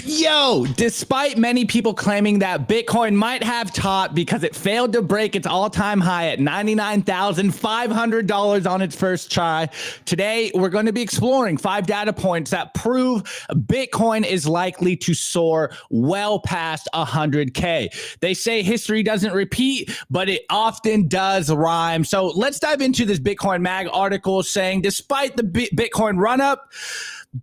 Yo, despite many people claiming that Bitcoin might have topped because it failed to break its all-time high at $99,500 on its first try, today we're going to be exploring 5 data points that prove Bitcoin is likely to soar well past 100K. They say history doesn't repeat, but it often does rhyme. So let's dive into this Bitcoin Mag article saying despite the Bitcoin run-up,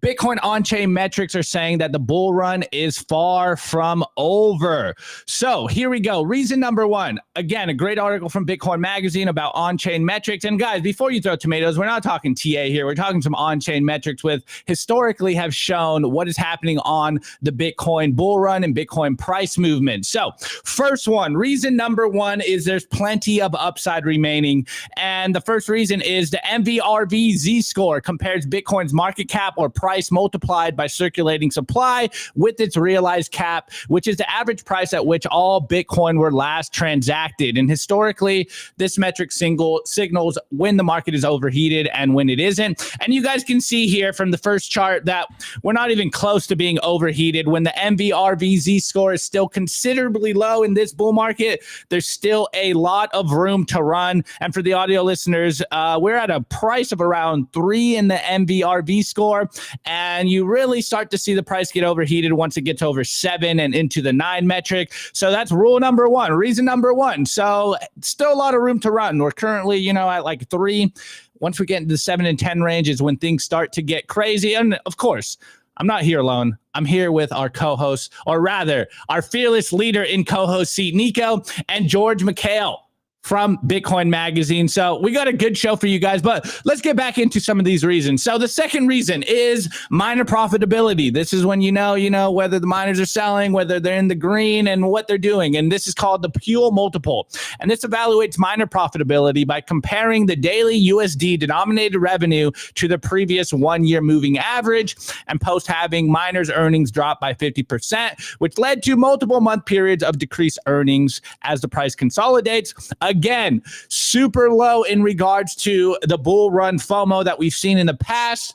Bitcoin on-chain metrics are saying that the bull run is far from over. So here we go. Reason number 1. Again, a great article from Bitcoin Magazine about on-chain metrics. And guys, before you throw tomatoes, we're not talking TA here. We're talking some on-chain metrics with historically have shown what is happening on the Bitcoin bull run and Bitcoin price movement. So first one, reason number 1 is there's plenty of upside remaining. And the first reason is the MVRV Z-score compares Bitcoin's market cap or price multiplied by circulating supply with its realized cap, which is the average price at which all Bitcoin were last transacted. And historically, this metric signals when the market is overheated and when it isn't. And you guys can see here from the first chart that we're not even close to being overheated. When the MVRV Z-score is still considerably low in this bull market, there's still a lot of room to run. And for the audio listeners, we're at a price of around 3 in the MVRV score. And you really start to see the price get overheated once it gets over 7 and into the 9 metric. So that's rule number 1, reason number 1. So still a lot of room to run. We're currently, at like 3. Once we get into the 7 and 10 range is when things start to get crazy. And of course, I'm not here alone. I'm here with our co-host, or rather, our fearless leader in co-host seat, Nico, and George Mekhail from Bitcoin Magazine. So we got a good show for you guys, but let's get back into some of these reasons. So the second reason is miner profitability. This is when you know whether the miners are selling, whether they're in the green and what they're doing. And this is called the Puel multiple. And this evaluates miner profitability by comparing the daily USD denominated revenue to the previous 1-year moving average, and post-halving miners' earnings dropped by 50%, which led to multiple month periods of decreased earnings as the price consolidates. Again, super low in regards to the bull run FOMO that we've seen in the past.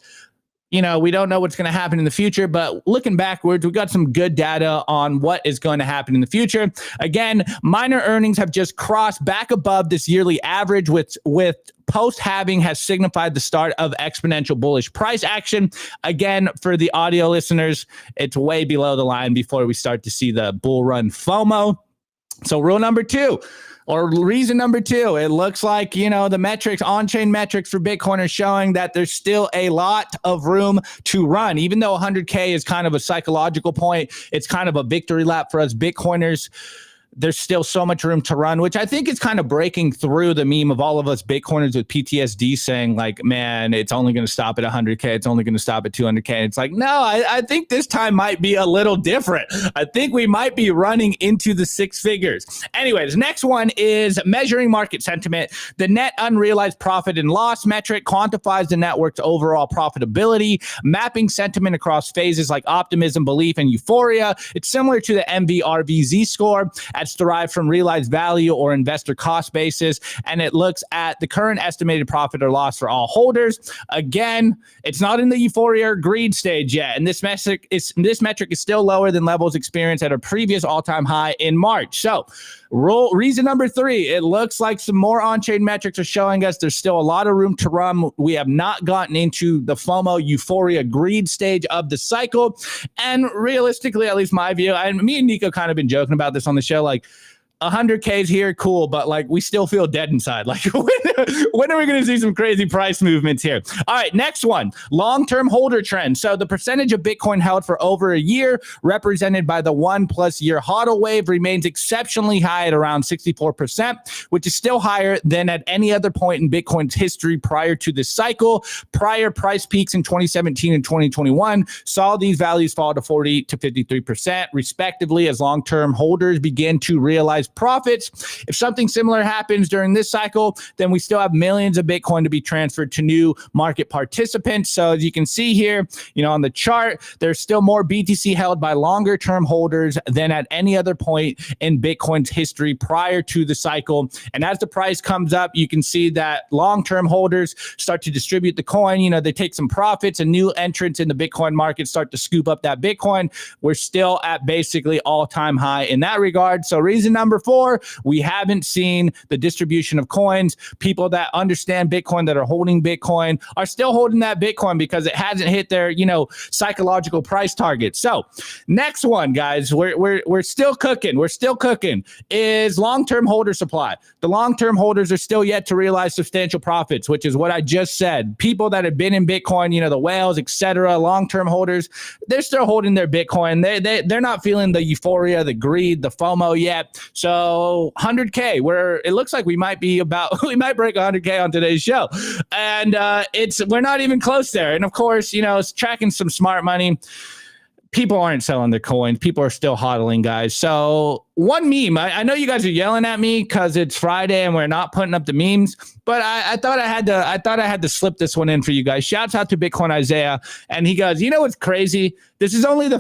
We don't know what's going to happen in the future, but looking backwards, we got some good data on what is going to happen in the future. Again, miner earnings have just crossed back above this yearly average, with post-halving has signified the start of exponential bullish price action. Again, for the audio listeners, it's way below the line before we start to see the bull run FOMO. So rule number 2. Or reason number 2, it looks like, the metrics, on-chain metrics for Bitcoin are showing that there's still a lot of room to run. Even though 100K is kind of a psychological point, it's kind of a victory lap for us Bitcoiners. There's still so much room to run, which I think is kind of breaking through the meme of all of us Bitcoiners with PTSD saying like, man, it's only going to stop at 100K. It's only going to stop at 200K. And it's like, no, I think this time might be a little different. I think we might be running into the 6 figures. Anyways, next one is measuring market sentiment. The net unrealized profit and loss metric quantifies the network's overall profitability, mapping sentiment across phases like optimism, belief, and euphoria. It's similar to the MVRV Z-score, that's derived from realized value or investor cost basis, and it looks at the current estimated profit or loss for all holders. Again, it's not in the euphoria or greed stage yet, and this metric is still lower than levels experienced at a previous all-time high in March. So reason number 3, it looks like some more on-chain metrics are showing us there's still a lot of room to run. We have not gotten into the FOMO, euphoria, greed stage of the cycle. And realistically, at least my view, and me and Nico kind of been joking about this on the show, like 100K is here, cool, but like we still feel dead inside. Like when are we going to see some crazy price movements here? All right, next one, long-term holder trend. So the percentage of Bitcoin held for over a year, represented by the 1+ year HODL wave, remains exceptionally high at around 64%, which is still higher than at any other point in Bitcoin's history prior to this cycle. Prior price peaks in 2017 and 2021 saw these values fall to 40 to 53%, respectively, as long-term holders begin to realize realized profits. If something similar happens during this cycle, then we still have millions of Bitcoin to be transferred to new market participants. So as you can see here, on the chart, there's still more BTC held by longer term holders than at any other point in Bitcoin's history prior to the cycle. And as the price comes up, you can see that long-term holders start to distribute the coin. They take some profits, and new entrants in the Bitcoin market start to scoop up that Bitcoin. We're still at basically all-time high in that regard. So reason number 4, we haven't seen the distribution of coins. People that understand Bitcoin, that are holding Bitcoin, are still holding that Bitcoin because it hasn't hit their, psychological price target. So next one, guys, we're still cooking. We're still cooking is long-term holder supply. The long-term holders are still yet to realize substantial profits, which is what I just said. People that have been in Bitcoin, the whales, etc., long-term holders, they're still holding their Bitcoin. They're not feeling the euphoria, the greed, the FOMO yet. So 100K, where it looks like we might break 100K on today's show, and we're not even close there. And of course, it's tracking some smart money. People aren't selling their coins. People are still hodling, guys. So one meme, I know you guys are yelling at me because it's Friday and we're not putting up the memes, but I thought I had to slip this one in for you guys. Shouts out to Bitcoin Isaiah. And he goes, what's crazy? This is only the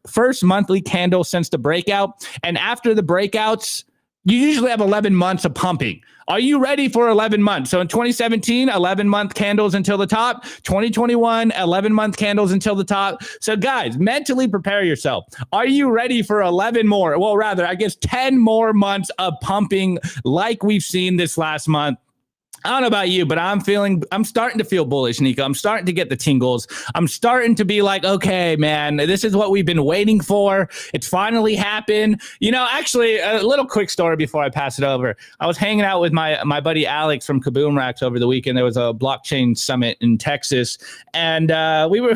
first monthly candle since the breakout. And after the breakouts, you usually have 11 months of pumping. Are you ready for 11 months? So in 2017, 11-month candles until the top. 2021, 11-month candles until the top. So guys, mentally prepare yourself. Are you ready for 11 more? Well, rather, I guess 10 more months of pumping like we've seen this last month? I don't know about you, but I'm starting to feel bullish, Nico. I'm starting to get the tingles. I'm starting to be like, okay, man, this is what we've been waiting for. It's finally happened. Actually, a little quick story before I pass it over. I was hanging out with my buddy Alex from Kaboom Racks over the weekend. There was a blockchain summit in Texas, and we were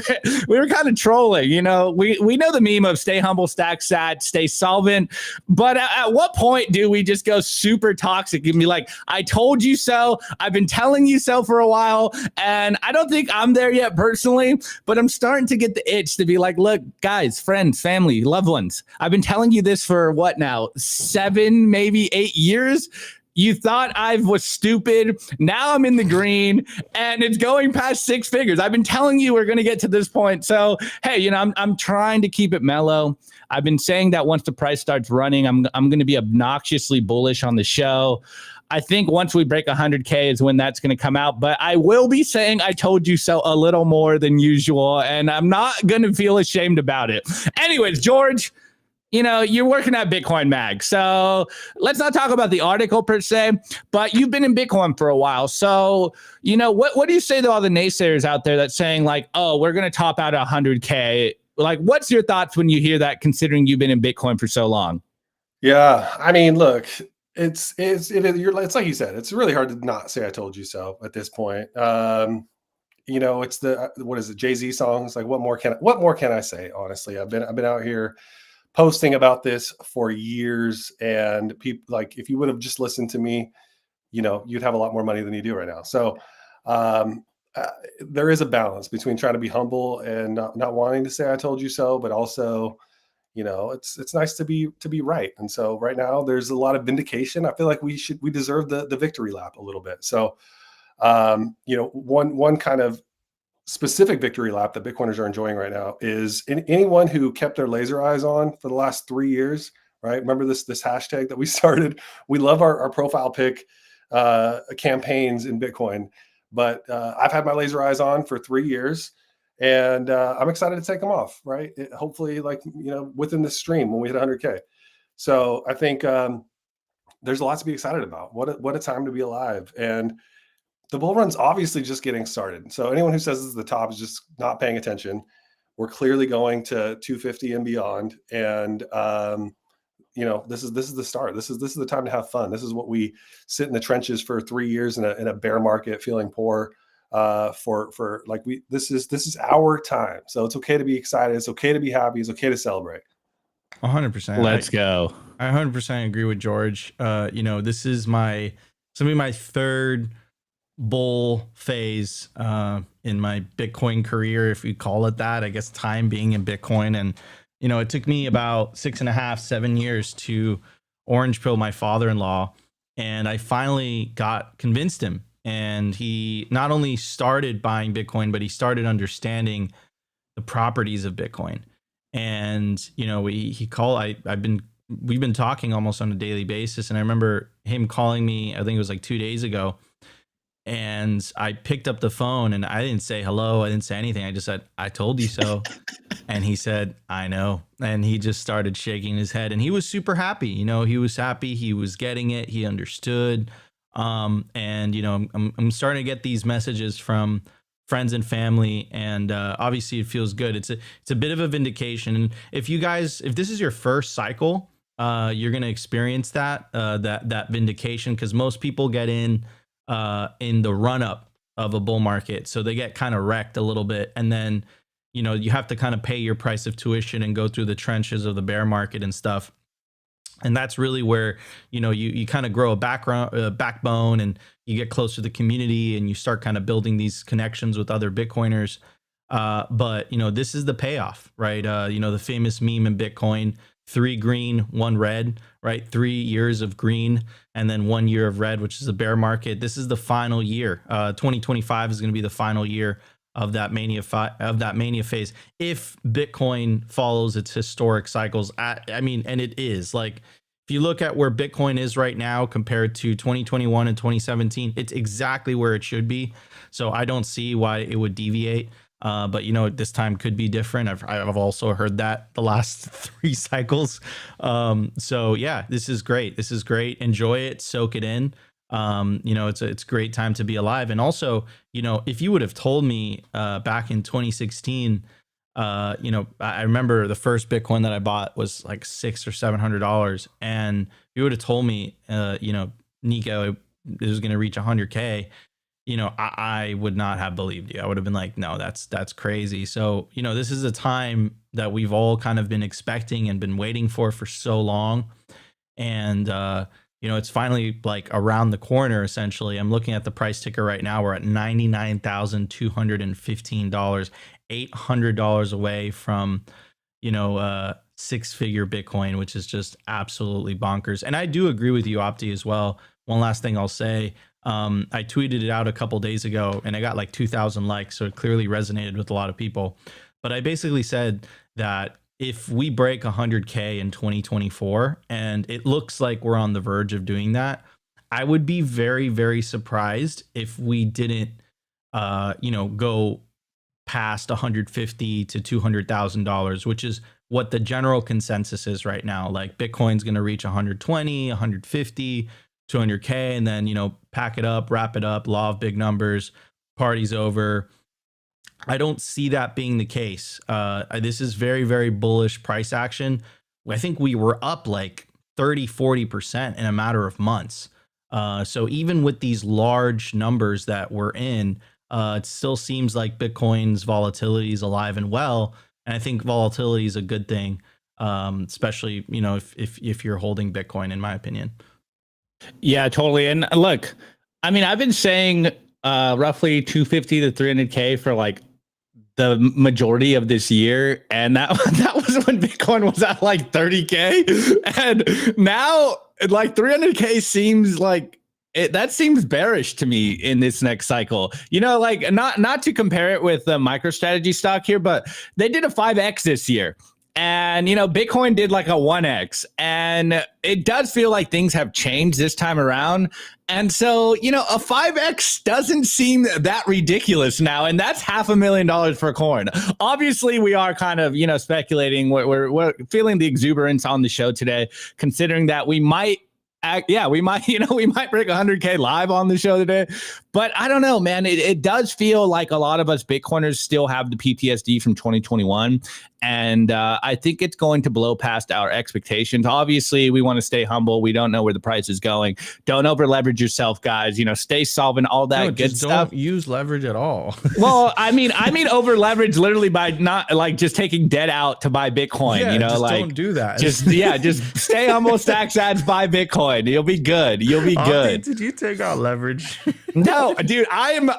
kind of trolling. We know the meme of stay humble, stack sat, stay solvent. But at what point do we just go super toxic and be like, I told you so? I've been telling you so for a while, and I don't think I'm there yet personally, but I'm starting to get the itch to be like, look, guys, friends, family, loved ones, I've been telling you this for what now, 7, maybe 8 years? You thought I was stupid. Now I'm in the green, and it's going past 6 figures. I've been telling you we're going to get to this point. So, hey, I'm trying to keep it mellow. I've been saying that once the price starts running, I'm going to be obnoxiously bullish on the show. I think once we break 100K is when that's going to come out. But I will be saying I told you so a little more than usual, and I'm not going to feel ashamed about it. Anyways, George, you're working at Bitcoin Mag. So let's not talk about the article per se, but you've been in Bitcoin for a while. So, what do you say to all the naysayers out there that's saying like, oh, we're going to top out 100K? Like, what's your thoughts when you hear that, considering you've been in Bitcoin for so long? Yeah, I mean, look, it's like you said, it's really hard to not say I told you so at this point. It's the what is it, Jay-Z songs? Like, what more can I say? Honestly, I've been out here posting about this for years, and people, like, if you would have just listened to me, you'd have a lot more money than you do right now. So there is a balance between trying to be humble and not wanting to say I told you so, but also, it's nice to be right. And so right now there's a lot of vindication. I feel like we deserve the victory lap a little bit. So one kind of specific victory lap that Bitcoiners are enjoying right now is anyone who kept their laser eyes on for the last 3 years, right? Remember this hashtag that we started? We love our profile pic campaigns in Bitcoin, but I've had my laser eyes on for 3 years, and I'm excited to take them off, right? Hopefully, within this stream when we hit 100K. So I think there's a lot to be excited about. What a time to be alive. And the bull run's obviously just getting started. So anyone who says this is the top is just not paying attention. We're clearly going to 250 and beyond. And this is the start. This is the time to have fun. This is what we sit in the trenches for 3 years in a bear market, feeling poor. This is our time. So it's okay to be excited. It's okay to be happy. It's okay to celebrate. 100%. Let's go. I 100% agree with George. This is my third bull phase in my Bitcoin career, if you call it that. I guess time being in Bitcoin, and it took me about 6.5, 7 years to orange pill my father-in-law, and I finally convinced him. And he not only started buying Bitcoin, but he started understanding the properties of Bitcoin. And, you know, we've been talking almost on a daily basis. And I remember him calling me, I think it was like 2 days ago. And I picked up the phone and I didn't say hello. I didn't say anything. I just said, I told you so. And he said, I know. And he just started shaking his head, and he was super happy. You know, he was happy. He was getting it. He understood. And, you know, I'm starting to get these messages from friends and family, and obviously it feels good. It's a bit of a vindication. And if this is your first cycle, you're going to experience that vindication, because most people get in the run up of a bull market. So they get kind of wrecked a little bit. And then, you know, you have to kind of pay your price of tuition and go through the trenches of the bear market and stuff. And that's really where, you know, you kind of grow a backbone, and you get close to the community, and you start kind of building these connections with other Bitcoiners. But, you know, this is the payoff, right? You know, the famous meme in Bitcoin, 3 green, 1 red, right? 3 years of green and then 1 year of red, which is a bear market. This is the final year. 2025 is going to be the final year of that mania phase, if Bitcoin follows its historic cycles. And it is, like, if you look at where Bitcoin is right now compared to 2021 and 2017, it's exactly where it should be. So I don't see why it would deviate. But, you know, this time could be different. I've also heard that the last 3 cycles. So yeah, this is great. This is great. Enjoy it. Soak it in. You know, it's a great time to be alive. And also, you know, if you would have told me back in 2016, you know, I remember the first Bitcoin that I bought was like $600 or $700, and you would have told me, you know, Nico, it was going to reach 100K. You know, I would not have believed you. I would have been like, no, that's crazy. So, you know, this is a time that we've all kind of been expecting and been waiting for so long. And, you know, it's finally like around the corner, essentially. I'm looking at the price ticker right now. We're at $99,215, $800 away from, you know, 6-figure Bitcoin, which is just absolutely bonkers. And I do agree with you, Opti, as well. One last thing I'll say. I tweeted it out a couple days ago, and I got like 2,000 likes, so it clearly resonated with a lot of people. But I basically said that if we break 100K in 2024, and it looks like we're on the verge of doing that, I would be very, very surprised if we didn't, you know, go past $150,000 to $200,000, which is what the general consensus is right now. Like Bitcoin's going to reach 120, 150, 200K, and then, you know, pack it up, wrap it up, law of big numbers, party's over. I don't see that being the case. This is very, very bullish price action. I think we were up like 30, 40% in a matter of months. So even with these large numbers that we're in, it still seems like Bitcoin's volatility is alive and well. And I think volatility is a good thing, especially, you know, if you're holding Bitcoin, in my opinion. Yeah, totally. And look, I mean, I've been saying roughly 250 to 300K for like the majority of this year, and that was when Bitcoin was at like 30K, and now like 300K seems like that seems bearish to me in this next cycle. You know, like not to compare it with the MicroStrategy stock here, but they did a 5x this year. And, you know, Bitcoin did like a 1x, and it does feel like things have changed this time around. And so, you know, a 5x doesn't seem that ridiculous now. And that's $500,000 for a coin. Obviously, we are kind of, you know, speculating. We're feeling the exuberance on the show today, considering that we might break 100K live on the show today. But I don't know, man. It does feel like a lot of us Bitcoiners still have the PTSD from 2021. And I think it's going to blow past our expectations. Obviously, we want to stay humble. We don't know where the price is going. Don't over leverage yourself, guys. You know, stay solvent, all that good stuff. Don't use leverage at all. Well, I mean over leverage literally by not like just taking debt out to buy Bitcoin. Yeah, you know, just like don't do that. Just stay humble, stack sats, buy Bitcoin. You'll be good. You'll be good. Did you take out leverage? No, dude, I am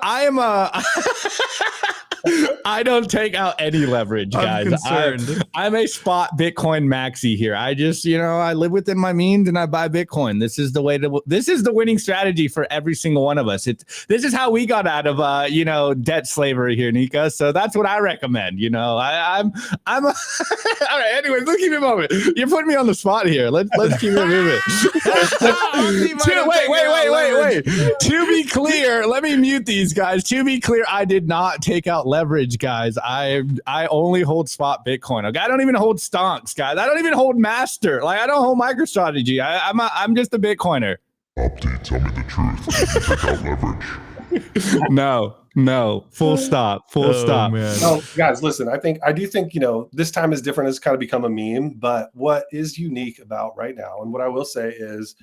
I don't take out any leverage, guys. I'm concerned. I'm a spot Bitcoin maxi here. I just, I live within my means and I buy Bitcoin. This is the winning strategy for every single one of us. This is how we got out of, debt slavery here, Nika. So that's what I recommend. I'm all right. Anyways, let's keep it moving. You're putting me on the spot here. Let's keep it moving. Wait. To be clear, let me mute these guys. To be clear, I did not take out leverage, guys. I only hold spot Bitcoin. Okay, I don't even hold stonks, guys. I don't even hold master. Like, I don't hold MicroStrategy. I'm just a Bitcoiner. Opti, tell me the truth. Did you take out leverage? No. Full stop. Full stop. Man. Oh, guys, listen. I do think this time is different. It's kind of become a meme. But what is unique about right now, and what I will say is,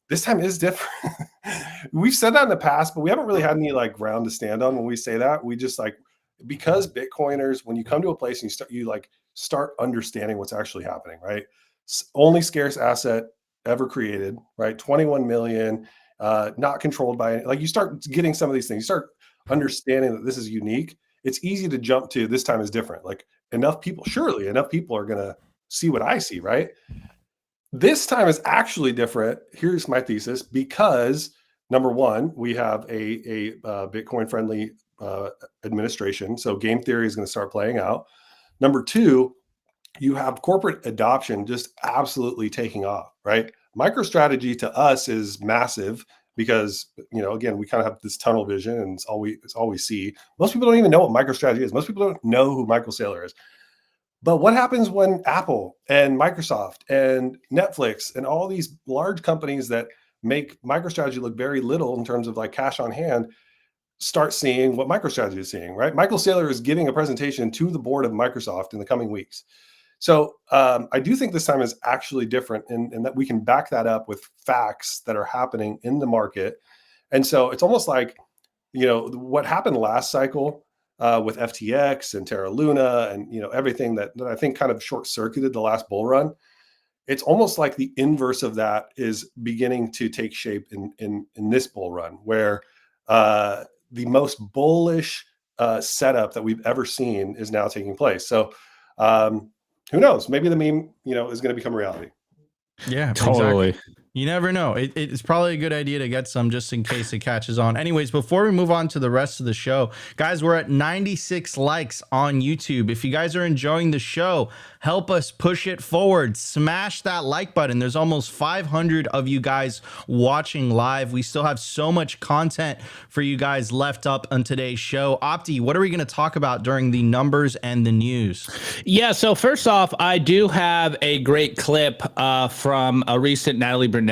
this time is different. We've said that in the past, but we haven't really had any ground to stand on when we say that. We just because Bitcoiners, when you come to a place and you start understanding what's actually happening, right? Only scarce asset ever created, right? 21 million, not controlled by you start getting some of these things. You start understanding that this is unique. It's easy to jump to this time is different. Enough people are going to see what I see, right? This time is actually different. Here's my thesis, because number one, we have a Bitcoin-friendly administration, so game theory is going to start playing out. Number two, you have corporate adoption just absolutely taking off, right? MicroStrategy to us is massive because, again, we kind of have this tunnel vision and it's all we see. Most people don't even know what MicroStrategy is. Most people don't know who Michael Saylor is. But what happens when Apple and Microsoft and Netflix and all these large companies that make MicroStrategy look very little in terms of cash on hand start seeing what MicroStrategy is seeing, right? Michael Saylor is giving a presentation to the board of Microsoft in the coming weeks. So I do think this time is actually different and that we can back that up with facts that are happening in the market. And so it's almost like, what happened last cycle with FTX and Terra Luna and everything that I think kind of short-circuited the last bull run. It's almost like the inverse of that is beginning to take shape in this bull run, where the most bullish setup that we've ever seen is now taking place. So who knows? Maybe the meme is going to become reality. Yeah, Totally. Exactly. You never know. It's probably a good idea to get some just in case it catches on. Anyways, before we move on to the rest of the show, guys, we're at 96 likes on YouTube. If you guys are enjoying the show, help us push it forward. Smash that like button. There's almost 500 of you guys watching live. We still have so much content for you guys left up on today's show. Opti, what are we going to talk about during the numbers and the news? Yeah, so first off, I do have a great clip from a recent Natalie Brunell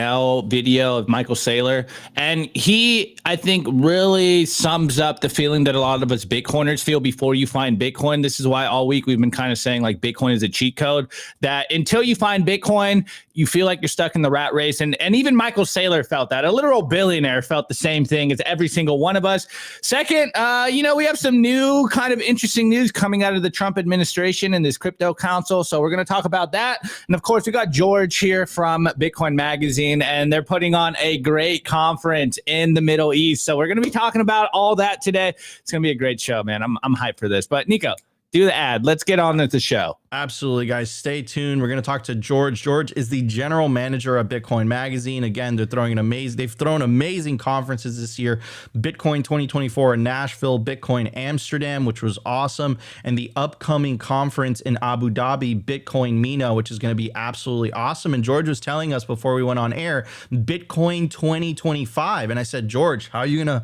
video of Michael Saylor, and he, I think, really sums up the feeling that a lot of us Bitcoiners feel before you find Bitcoin. This is why all week we've been kind of saying Bitcoin is a cheat code, that until you find Bitcoin, you feel like you're stuck in the rat race. And even Michael Saylor felt that. A literal billionaire felt the same thing as every single one of us. Second, we have some new kind of interesting news coming out of the Trump administration and this crypto council. So we're going to talk about that. And of course, we got George here from Bitcoin Magazine, and they're putting on a great conference in the Middle East. So we're going to be talking about all that today. It's going to be a great show, man. I'm hyped for this. But Nico, do the ad. Let's get on with the show. Absolutely, guys. Stay tuned. We're going to talk to George. George is the general manager of Bitcoin Magazine. Again, they've thrown amazing conferences this year. Bitcoin 2024 in Nashville, Bitcoin Amsterdam, which was awesome, and the upcoming conference in Abu Dhabi, Bitcoin MENA, which is going to be absolutely awesome. And George was telling us before we went on air, Bitcoin 2025. And I said, George, how are you gonna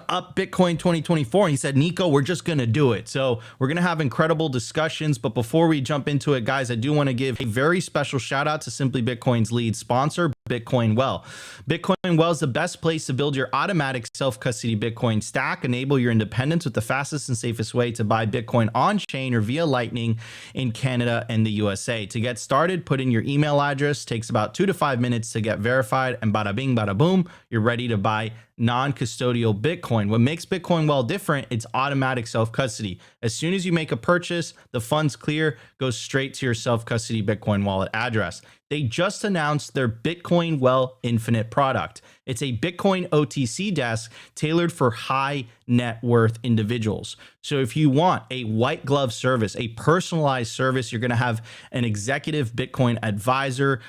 up Bitcoin 2024? And he said, Nico, we're just gonna do it. So we're gonna have incredible discussions. But before we jump into it, guys, I do want to give a very special shout out to Simply Bitcoin's lead sponsor, Bitcoin Well. Bitcoin Well is the best place to build your automatic self-custody Bitcoin stack. Enable your independence with the fastest and safest way to buy Bitcoin on-chain or via Lightning in Canada and the USA. To get started, put in your email address. Takes about 2 to 5 minutes to get verified, and bada bing, bada boom, you're ready to buy non-custodial Bitcoin. What makes Bitcoin Well different, it's automatic self-custody. As soon as you make a purchase, the funds clear, goes straight to your self-custody Bitcoin wallet address. They just announced their Bitcoin Well Infinite product. It's a Bitcoin OTC desk tailored for high net worth individuals. So if you want a white glove service, a personalized service, you're going to have an executive Bitcoin advisor.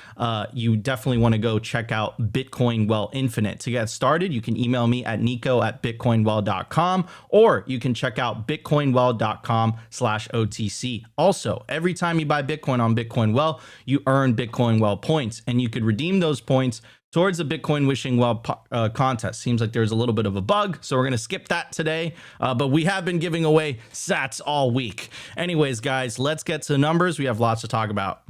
You definitely want to go check out Bitcoin Well Infinite. To get started, you can email me at nico@bitcoinwell.com, or you can check out bitcoinwell.com/OTC. Also, every time you buy Bitcoin on Bitcoin Well, you earn Bitcoin Well points, and you could redeem those points towards the Bitcoin Wishing Well contest. Seems like there's a little bit of a bug, so we're going to skip that today. But we have been giving away sats all week. Anyways, guys, let's get to the numbers. We have lots to talk about.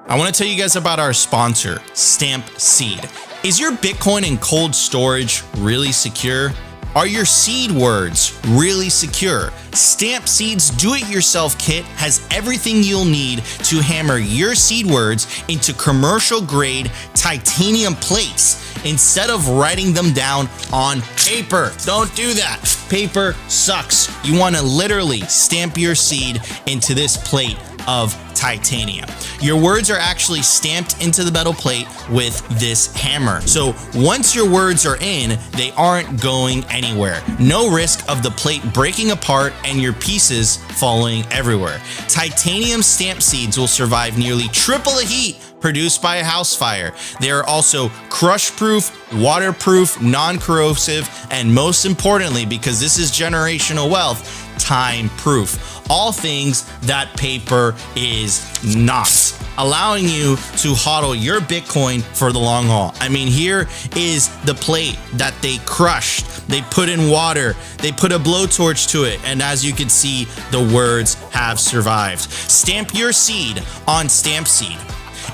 I want to tell you guys about our sponsor, Stampseed. Is your Bitcoin in cold storage really secure? Are your seed words really secure? Stampseed's do-it-yourself kit has everything you'll need to hammer your seed words into commercial-grade titanium plates instead of writing them down on paper. Don't do that. Paper sucks. You want to literally stamp your seed into this plate of titanium. Your words are actually stamped into the metal plate with this hammer. So once your words are in, they aren't going anywhere. No risk of the plate breaking apart and your pieces falling everywhere. Titanium stamp seeds will survive nearly triple the heat produced by a house fire. They are also crush-proof, waterproof, non-corrosive, and most importantly, because this is generational wealth, time-proof. All things that paper is not, allowing you to hodl your Bitcoin for the long haul. I mean, here is the plate that they crushed. They put in water, they put a blowtorch to it, and as you can see, the words have survived. Stamp your seed on Stampseed.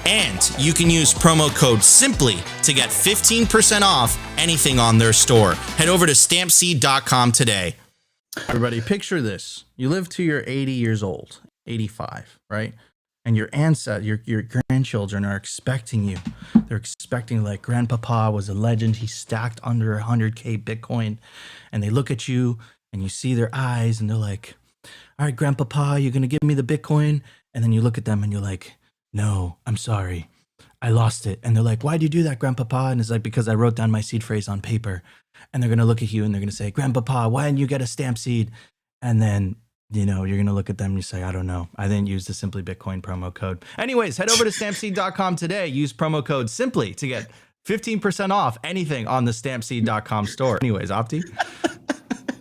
And you can use promo code SIMPLY to get 15% off anything on their store. Head over to stampseed.com today. Everybody, picture this. You live to your 80 years old, 85, right? And your ancestors, your grandchildren are expecting you. They're expecting, like, Grandpapa was a legend. He stacked under 100K Bitcoin. And they look at you and you see their eyes and they're like, all right, Grandpapa, you're going to give me the Bitcoin? And then you look at them and you're like, no, I'm sorry. I lost it. And they're like, why'd you do that, Grandpapa? And it's like, because I wrote down my seed phrase on paper. And they're going to look at you and they're going to say, Grandpapa, why didn't you get a stamp seed? And then, you know, you're going to look at them and you say, I don't know. I didn't use the Simply Bitcoin promo code. Anyways, head over to stampseed.com today. Use promo code SIMPLY to get 15% off anything on the stampseed.com store. Anyways, Opti.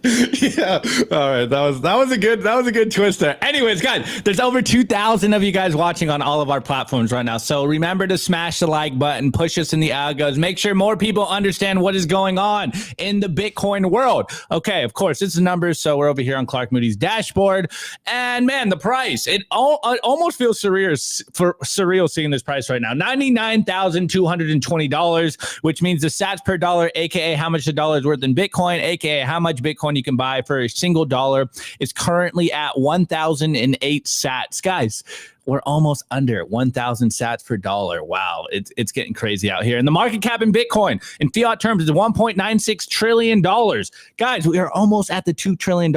Yeah. All right. That was a good twist there. Anyways, guys, there's over 2,000 of you guys watching on all of our platforms right now. So remember to smash the like button, push us in the algos, make sure more people understand what is going on in the Bitcoin world. Okay. Of course, it's the numbers. So we're over here on Clark Moody's dashboard, and man, the price, it almost feels surreal seeing this price right now. $99,220, which means the sats per dollar, aka how much the dollar is worth in Bitcoin, aka how much Bitcoin you can buy for a single dollar, is currently at 1,008 sats. Guys, we're almost under 1,000 sats per dollar. Wow, it's getting crazy out here. And the market cap in Bitcoin in fiat terms is $1.96 trillion. Guys, we are almost at the $2 trillion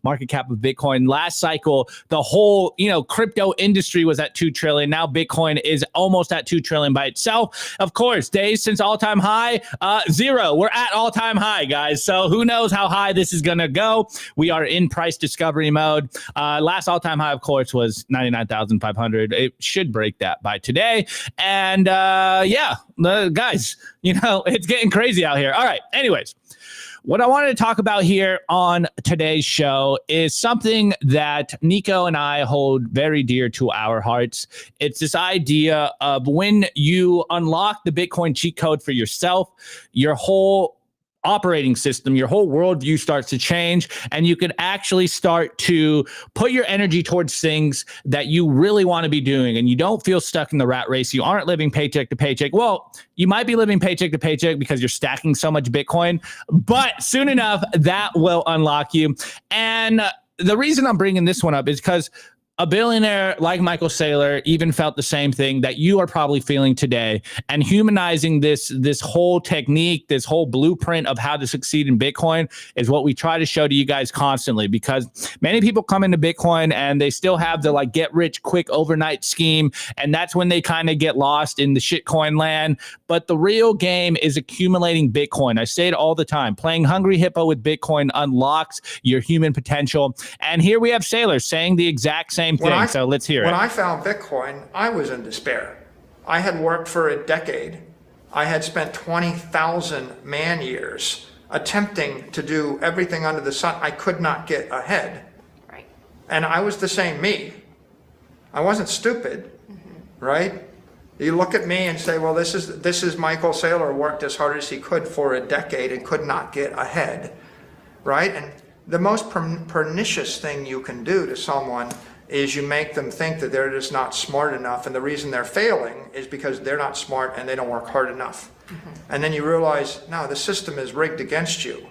market cap of Bitcoin. Last cycle, the whole crypto industry was at 2 trillion. Now Bitcoin is almost at 2 trillion by itself. Of course, days since all-time high, 0. We're at all-time high, guys. So who knows how high this is gonna go? We are in price discovery mode. Last all-time high, of course, was 99,500. It should break that by today. And guys, it's getting crazy out here. All right. Anyways, what I wanted to talk about here on today's show is something that Nico and I hold very dear to our hearts. It's this idea of when you unlock the Bitcoin cheat code for yourself, your whole operating system, your whole worldview starts to change, and you can actually start to put your energy towards things that you really want to be doing, and you don't feel stuck in the rat race. You aren't living paycheck to paycheck. Well, you might be living paycheck to paycheck because you're stacking so much Bitcoin, but soon enough, that will unlock you. And the reason I'm bringing this one up is because A billionaire like Michael Saylor even felt the same thing that you are probably feeling today. And humanizing this whole technique, this whole blueprint of how to succeed in Bitcoin is what we try to show to you guys constantly, because many people come into Bitcoin and they still have the like get rich quick overnight scheme. And that's when they kind of get lost in the shitcoin land. But the real game is accumulating Bitcoin. I say it all the time. Playing Hungry Hippo with Bitcoin unlocks your human potential. And here we have Saylor saying the exact same thing. So let's hear it. When I found Bitcoin, I was in despair. I had worked for a decade. I had spent 20,000 man years attempting to do everything under the sun. I could not get ahead. Right. And I was the same me. I wasn't stupid, right? You look at me and say, well, this is Michael Saylor, worked as hard as he could for a decade and could not get ahead, right? And the most pernicious thing you can do to someone is you make them think that they're just not smart enough, and the reason they're failing is because they're not smart and they don't work hard enough. And then you realize, no, the system is rigged against you.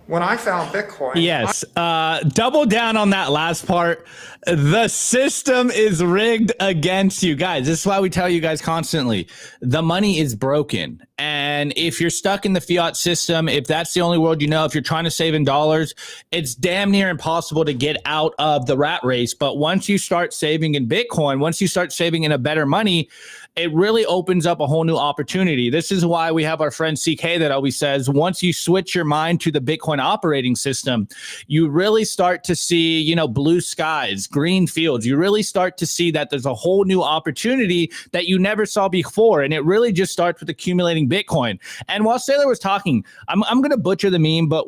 When I found Bitcoin... Yes, double down on that last part. The system is rigged against you. Guys, this is why we tell you guys constantly, the money is broken. And if you're stuck in the fiat system, if that's the only world you know, if you're trying to save in dollars, it's damn near impossible to get out of the rat race. But once you start saving in Bitcoin, once you start saving in a better money, it really opens up a whole new opportunity. This is why we have our friend CK that always says, once you switch your mind to the Bitcoin operating system, you really start to see, you know, blue skies, green fields. You really start to see that there's a whole new opportunity that you never saw before. And it really just starts with accumulating Bitcoin. And while Saylor was talking, I'm going to butcher the meme, but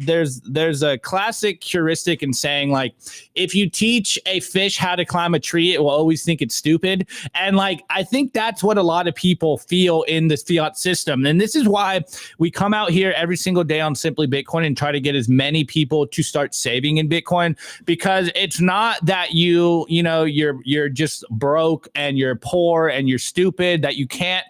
there's a classic heuristic in saying, like, if you teach a fish how to climb a tree, it will always think it's stupid. And like, I think that's what a lot of people feel in this fiat system. And this is why we come out here every single day on Simply Bitcoin and try to get as many people to start saving in Bitcoin, because it's not that you're just broke and you're poor and you're stupid, that you can't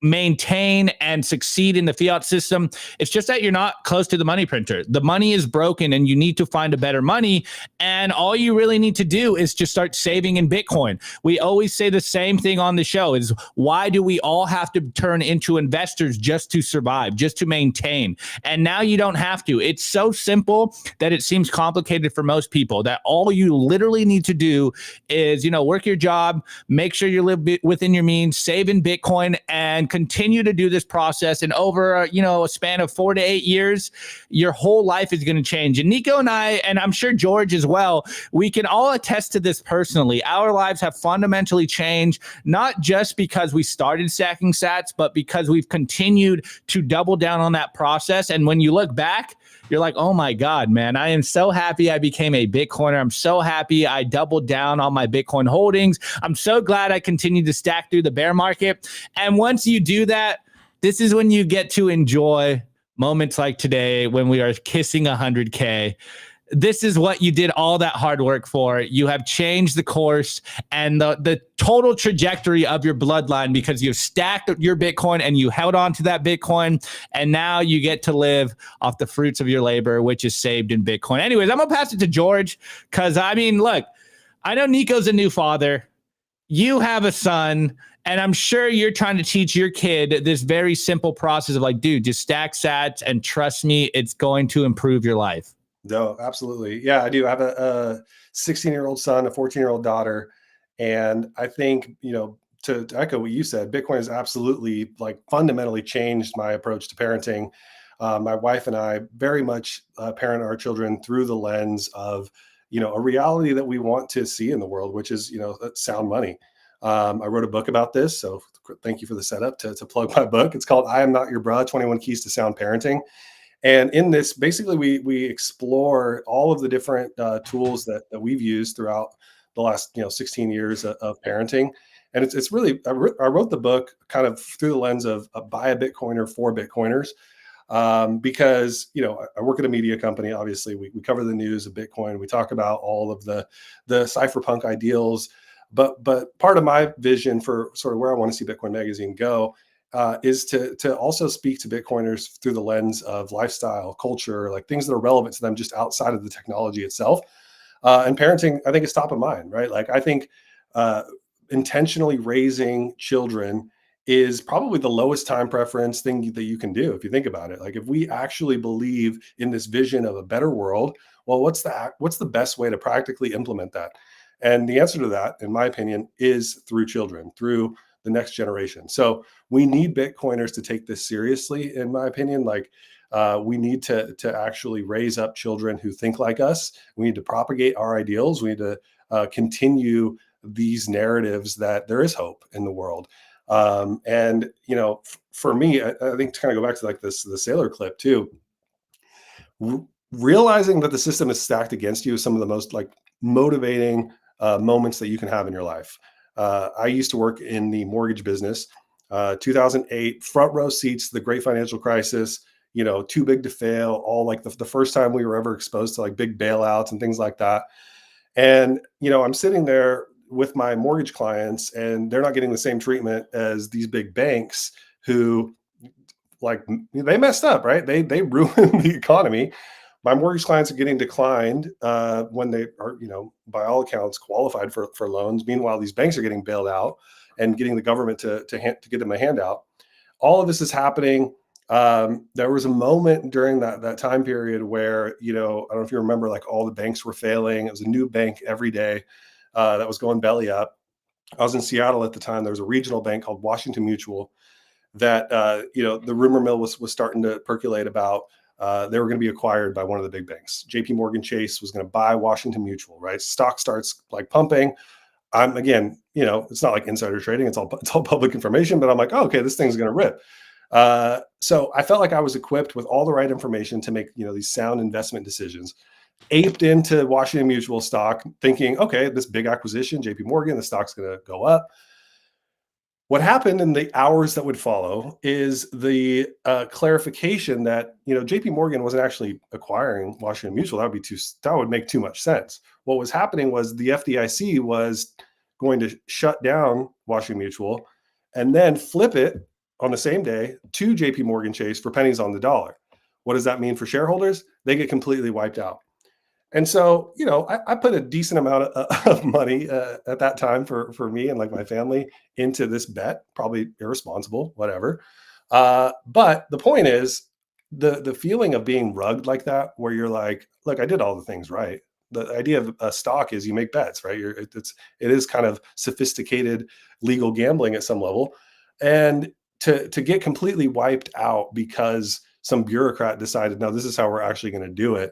maintain and succeed in the fiat system. It's just that you're not close to the money printer. The money is broken and you need to find a better money. And all you really need to do is just start saving in Bitcoin. We always say the same thing on the show is, why do we all have to turn into investors just to survive, just to maintain? And now you don't have to. It's so simple that it seems complicated for most people, that all you literally need to do is, work your job, make sure you live within your means, save in Bitcoin, and continue to do this process. And over a span of 4 to 8 years, your whole life is going to change. And Nico and I, and I'm sure George as well, we can all attest to this personally. Our lives have fundamentally changed, not just because we started stacking sats, but because we've continued to double down on that process. And when you look back, you're like, oh my God, man, I am so happy I became a Bitcoiner. I'm so happy I doubled down on my Bitcoin holdings. I'm so glad I continued to stack through the bear market. And once you do that, this is when you get to enjoy moments like today when we are kissing 100K. This is what you did all that hard work for. You have changed the course and the total trajectory of your bloodline, because you've stacked your Bitcoin and you held on to that Bitcoin. And now you get to live off the fruits of your labor, which is saved in Bitcoin. Anyways, I'm going to pass it to George, because look, I know Nico's a new father. You have a son. And I'm sure you're trying to teach your kid this very simple process of like, dude, just stack sats and trust me, it's going to improve your life. No, absolutely. Yeah, I do. I have a 16-year-old son, a 14-year-old daughter. And I think, to echo what you said, Bitcoin has absolutely fundamentally changed my approach to parenting. My wife and I very much parent our children through the lens of, a reality that we want to see in the world, which is, sound money. I wrote a book about this. So thank you for the setup to plug my book. It's called I Am Not Your Bruh, 21 Keys to Sound Parenting. And in this, basically, we explore all of the different tools that we've used throughout the last 16 years of parenting. And it's really, I wrote the book kind of through the lens of buy a Bitcoiner for Bitcoiners, because I work at a media company. Obviously, we cover the news of Bitcoin. We talk about all of the cypherpunk ideals. But part of my vision for sort of where I want to see Bitcoin Magazine go is to also speak to Bitcoiners through the lens of lifestyle, culture, like things that are relevant to them just outside of the technology itself. And parenting, I think, is top of mind, right? Like, I think intentionally raising children is probably the lowest time preference thing that you can do if you think about it. Like, if we actually believe in this vision of a better world, well, what's the best way to practically implement that? And the answer to that, in my opinion, is through children, through the next generation. So we need Bitcoiners to take this seriously, in my opinion. Like, we need to actually raise up children who think like us. We need to propagate our ideals. We need to continue these narratives that there is hope in the world. And for me, I think, to kind of go back to like the Saylor clip too, realizing that the system is stacked against you is some of the most like motivating moments that you can have in your life. I used to work in the mortgage business. 2008, front row seats to the great financial crisis, too big to fail, all like the first time we were ever exposed to like big bailouts and things like that. And, I'm sitting there with my mortgage clients, and they're not getting the same treatment as these big banks who, like, they messed up, right? They ruined the economy. My mortgage clients are getting declined when they are, by all accounts, qualified for loans. Meanwhile, these banks are getting bailed out and getting the government to get them a handout. All of this is happening. There was a moment during that time period where, I don't know if you remember, like, all the banks were failing. It was a new bank every day that was going belly up. I was in Seattle at the time. There was a regional bank called Washington Mutual that, the rumor mill was starting to percolate about. They were going to be acquired by one of the big banks. JP Morgan Chase was going to buy Washington Mutual, right? Stock starts like pumping. I'm, again, it's not like insider trading. It's all public information, but I'm like, oh, okay, this thing's going to rip. So I felt like I was equipped with all the right information to make, these sound investment decisions. Aped into Washington Mutual stock, thinking, okay, this big acquisition, JP Morgan, the stock's going to go up. What happened in the hours that would follow is the clarification that, JP Morgan wasn't actually acquiring Washington Mutual. That would make too much sense. What was happening was the FDIC was going to shut down Washington Mutual and then flip it on the same day to JP Morgan Chase for pennies on the dollar. What does that mean for shareholders? They get completely wiped out. And so, I put a decent amount of money at that time for me and like my family into this bet, probably irresponsible, whatever. But the point is, the feeling of being rugged like that, where you're like, look, I did all the things right. The idea of a stock is you make bets, right? It is kind of sophisticated legal gambling at some level. And to get completely wiped out because some bureaucrat decided, no, this is how we're actually going to do it,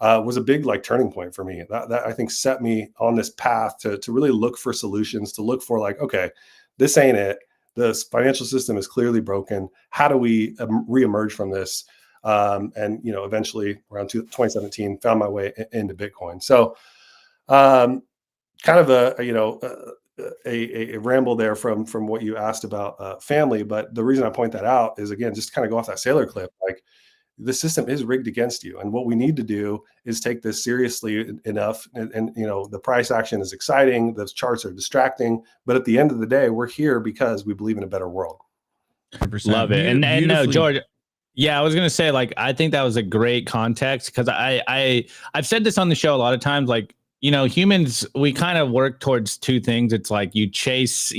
was a big like turning point for me. That I think set me on this path to really look for solutions, to look for like, okay, this ain't it. The financial system is clearly broken. How do we reemerge from this? And eventually around 2017, found my way into Bitcoin. So kind of a ramble there from what you asked about family. But the reason I point that out is, again, just kind of go off that Saylor clip. Like, the system is rigged against you. And what we need to do is take this seriously enough. And the price action is exciting. Those charts are distracting. But at the end of the day, we're here because we believe in a better world. 100%. Love it. And no, George, yeah, I was going to say, like, I think that was a great context, because I've said this on the show a lot of times, like, humans, we kind of work towards two things. It's like you chase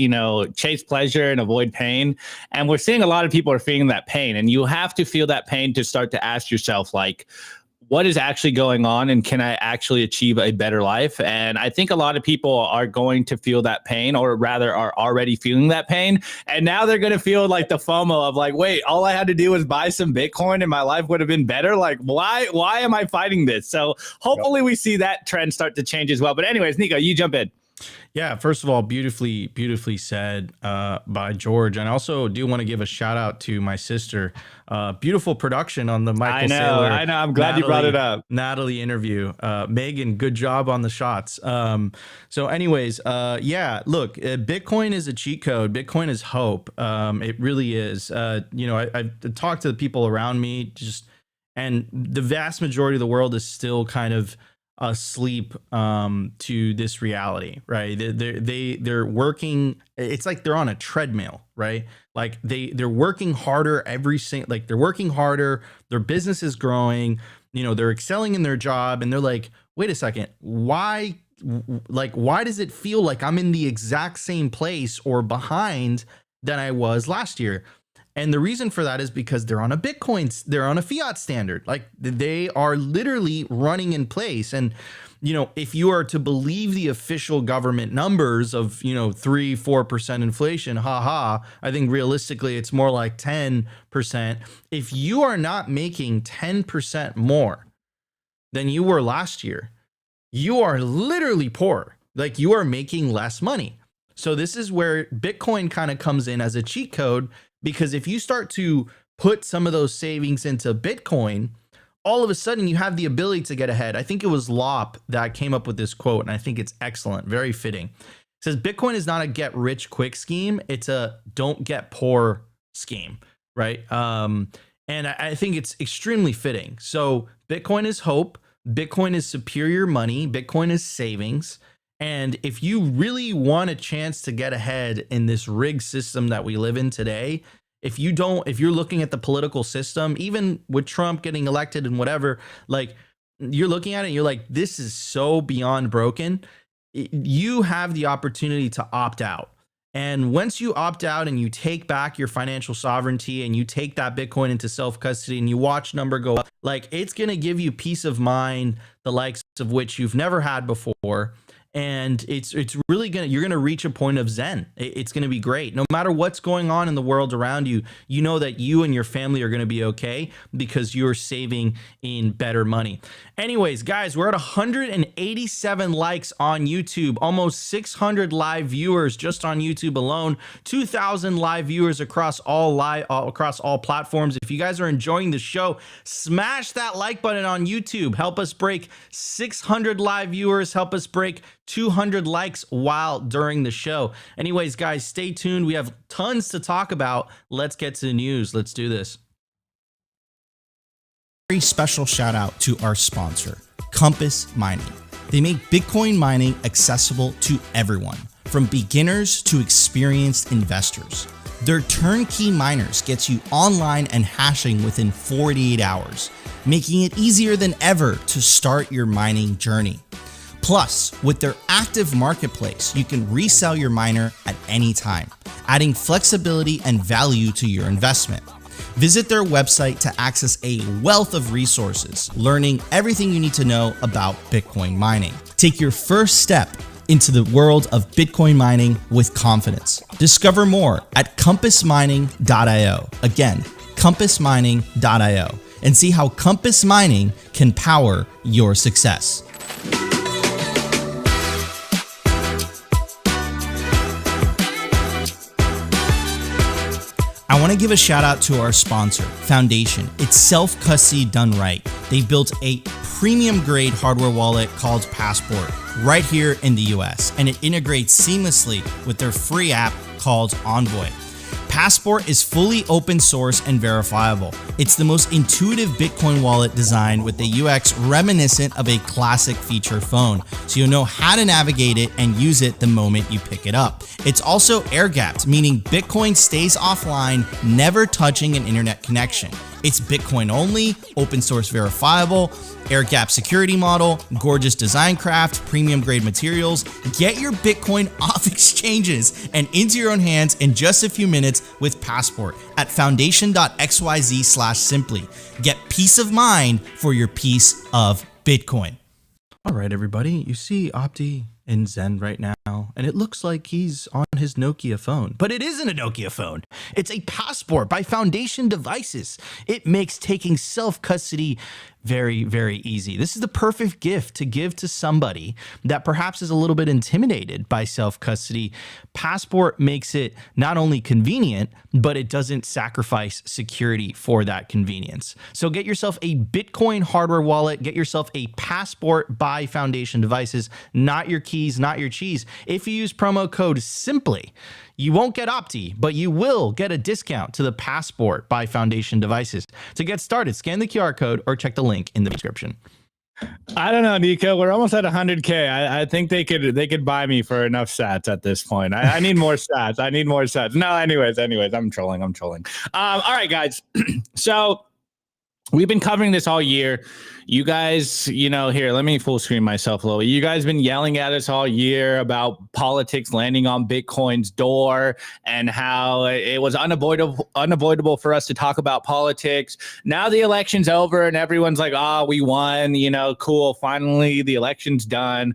pleasure and avoid pain. And we're seeing a lot of people are feeling that pain, and you have to feel that pain to start to ask yourself, like, what is actually going on, and can I actually achieve a better life? And I think a lot of people are going to feel that pain, or rather are already feeling that pain. And now they're going to feel like the FOMO of like, wait, all I had to do was buy some Bitcoin and my life would have been better. Like, why am I fighting this? So hopefully we see that trend start to change as well. But anyways, Nico, you jump in. Yeah, first of all, beautifully said by George. And I also do want to give a shout out to my sister. Beautiful production on the Michael Saylor. I know. I'm glad you brought it up. Natalie interview. Megan, good job on the shots. So anyways, yeah, look, Bitcoin is a cheat code. Bitcoin is hope. It really is. I've talked to the people around me, and the vast majority of the world is still kind of asleep to this reality, right? They're working. It's like they're on a treadmill, right? Like they're working harder they're working harder. Their business is growing. You know, they're excelling in their job, and they're like, wait a second, why does it feel like I'm in the exact same place or behind than I was last year? And the reason for that is because they're on a fiat standard. Like they are literally running in place. And, you know, if you are to believe the official government numbers of, 3-4% inflation, I think realistically it's more like 10%. If you are not making 10% more than you were last year, you are literally poor. Like you are making less money. So this is where Bitcoin kind of comes in as a cheat code, because if you start to put some of those savings into Bitcoin, all of a sudden you have the ability to get ahead. I think it was Lop that came up with this quote, and I think it's excellent, very fitting. It says, Bitcoin is not a get rich quick scheme. It's a don't get poor scheme, right? And I think it's extremely fitting. So Bitcoin is hope. Bitcoin is superior money. Bitcoin is savings. And if you really want a chance to get ahead in this rigged system that we live in today, if you're looking at the political system, even with Trump getting elected and whatever, like you're looking at it and you're like, this is so beyond broken. You have the opportunity to opt out. And once you opt out and you take back your financial sovereignty and you take that Bitcoin into self-custody and you watch number go up, like it's going to give you peace of mind, the likes of which you've never had before. And it's really you're gonna reach a point of zen. It's gonna be great. No matter what's going on in the world around you, you know that you and your family are gonna be okay because you're saving in better money. Anyways, guys, we're at 187 likes on YouTube, almost 600 live viewers just on YouTube alone, 2,000 live viewers across all platforms. If you guys are enjoying the show, smash that like button on YouTube. Help us break 600 live viewers. Help us break 200 likes during the show. Anyways, guys, stay tuned. We have tons to talk about. Let's get to the news. Let's do this. Very special shout out to our sponsor, Compass Mining. They make Bitcoin mining accessible to everyone, from beginners to experienced investors. Their turnkey miners gets you online and hashing within 48 hours, making it easier than ever to start your mining journey. Plus, with their active marketplace, you can resell your miner at any time, adding flexibility and value to your investment. Visit their website to access a wealth of resources, learning everything you need to know about Bitcoin mining. Take your first step into the world of Bitcoin mining with confidence. Discover more at compassmining.io. Again, compassmining.io, and see how Compass Mining can power your success. I want to give a shout out to our sponsor, Foundation. It's self-custody done right. They built a premium grade hardware wallet called Passport right here in the US, and it integrates seamlessly with their free app called Envoy. Passport is fully open source and verifiable. It's the most intuitive Bitcoin wallet designed with a UX reminiscent of a classic feature phone, so you'll know how to navigate it and use it the moment you pick it up. It's also air-gapped, meaning Bitcoin stays offline, never touching an internet connection. It's Bitcoin only, open source verifiable, air-gap security model, gorgeous design craft, premium grade materials. Get your Bitcoin off exchanges and into your own hands in just a few minutes with Passport at foundation.xyz/simply. Get peace of mind for your piece of Bitcoin. All right, everybody, you see Opti in Zen right now, and it looks like he's on his Nokia phone, but it isn't a Nokia phone. It's a Passport by Foundation Devices. It makes taking self-custody very, very easy. This is the perfect gift to give to somebody that perhaps is a little bit intimidated by self-custody. Passport makes it not only convenient, but it doesn't sacrifice security for that convenience. So get yourself a Bitcoin hardware wallet, get yourself a Passport by Foundation Devices, not your keys, not your cheese. If you use promo code SIMPLY, you won't get Opti, but you will get a discount to the Passport by Foundation Devices. To get started, scan the QR code or check the link in the description. I don't know, Nico. We're almost at 100K. I think they could buy me for enough sats at this point. I need more sats. I need more sats. No, anyways, I'm trolling. All right, guys. So we've been covering this all year. You guys, here, let me full screen myself a little bit. You guys been yelling at us all year about politics landing on Bitcoin's door and how it was unavoidable for us to talk about politics. Now the election's over and everyone's like, we won, cool. Finally, the election's done.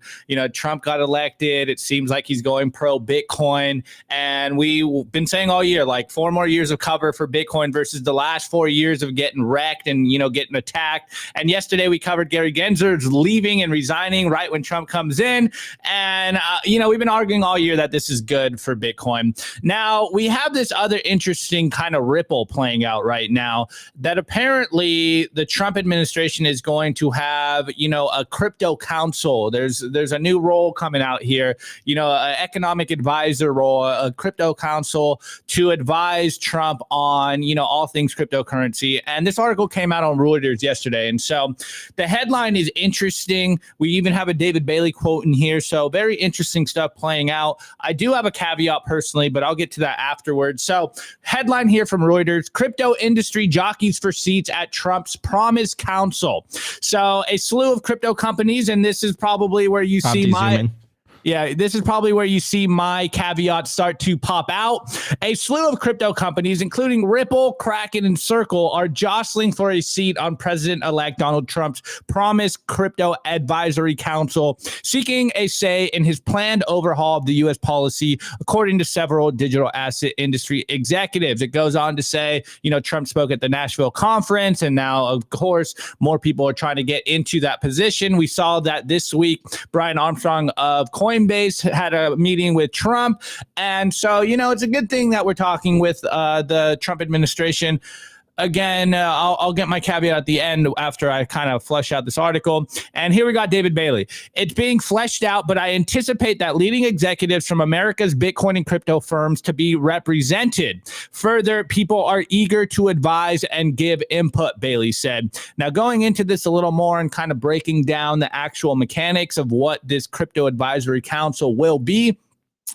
Trump got elected. It seems like he's going pro Bitcoin. And we've been saying all year, like 4 more years of cover for Bitcoin versus the last 4 years of getting wrecked and, getting attacked. And yesterday we covered Gary Gensler's leaving and resigning right when Trump comes in. And, we've been arguing all year that this is good for Bitcoin. Now, we have this other interesting kind of ripple playing out right now that apparently the Trump administration is going to have, a crypto council. There's a new role coming out here, an economic advisor role, a crypto council to advise Trump on, all things cryptocurrency. And this article came out on Reuters yesterday. And so the headline is interesting. We even have a David Bailey quote in here. So very interesting stuff playing out. I do have a caveat personally, but I'll get to that afterwards. So headline here from Reuters, crypto industry jockeys for seats at Trump's Promise Council. So a slew of crypto companies, and this is probably where you see this is probably where you see my caveat start to pop out. A slew of crypto companies, including Ripple, Kraken, and Circle, are jostling for a seat on President-elect Donald Trump's Promise Crypto Advisory Council, seeking a say in his planned overhaul of the U.S. policy, according to several digital asset industry executives. It goes on to say, Trump spoke at the Nashville conference, and now, of course, more people are trying to get into that position. We saw that this week, Brian Armstrong of Coinbase had a meeting with Trump. And so, it's a good thing that we're talking with the Trump administration. Again, I'll get my caveat at the end after I kind of flesh out this article. And here we got David Bailey. It's being fleshed out, but I anticipate that leading executives from America's Bitcoin and crypto firms to be represented. Further, people are eager to advise and give input, Bailey said. Now, going into this a little more and kind of breaking down the actual mechanics of what this crypto advisory council will be,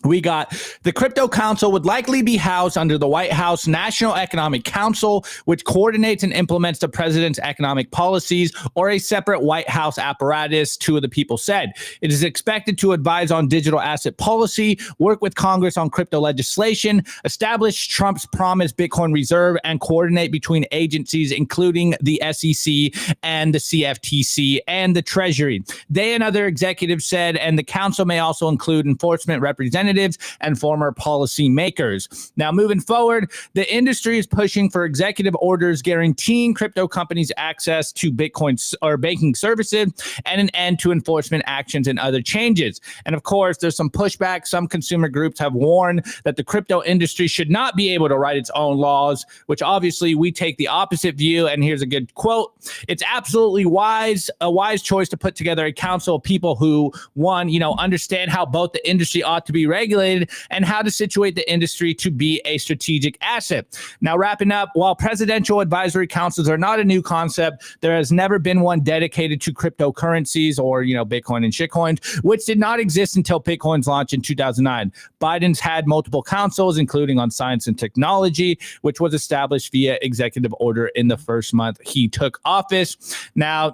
we got the Crypto Council would likely be housed under the White House National Economic Council, which coordinates and implements the president's economic policies, or a separate White House apparatus, two of the people said. It is expected to advise on digital asset policy, work with Congress on crypto legislation, establish Trump's promised Bitcoin reserve, and coordinate between agencies, including the SEC and the CFTC and the Treasury. They and other executives said, and the council may also include enforcement representatives and former policy makers. Now, moving forward, the industry is pushing for executive orders guaranteeing crypto companies access to Bitcoin or banking services and an end to enforcement actions and other changes. And of course, there's some pushback. Some consumer groups have warned that the crypto industry should not be able to write its own laws, which obviously we take the opposite view. And here's a good quote. It's absolutely a wise choice to put together a council of people who, one, understand how both the industry ought to be regulated and how to situate the industry to be a strategic asset. Now, wrapping up, while presidential advisory councils are not a new concept, there has never been one dedicated to cryptocurrencies or, Bitcoin and shitcoins, which did not exist until Bitcoin's launch in 2009. Biden's had multiple councils, including on science and technology, which was established via executive order in the first month he took office. Now,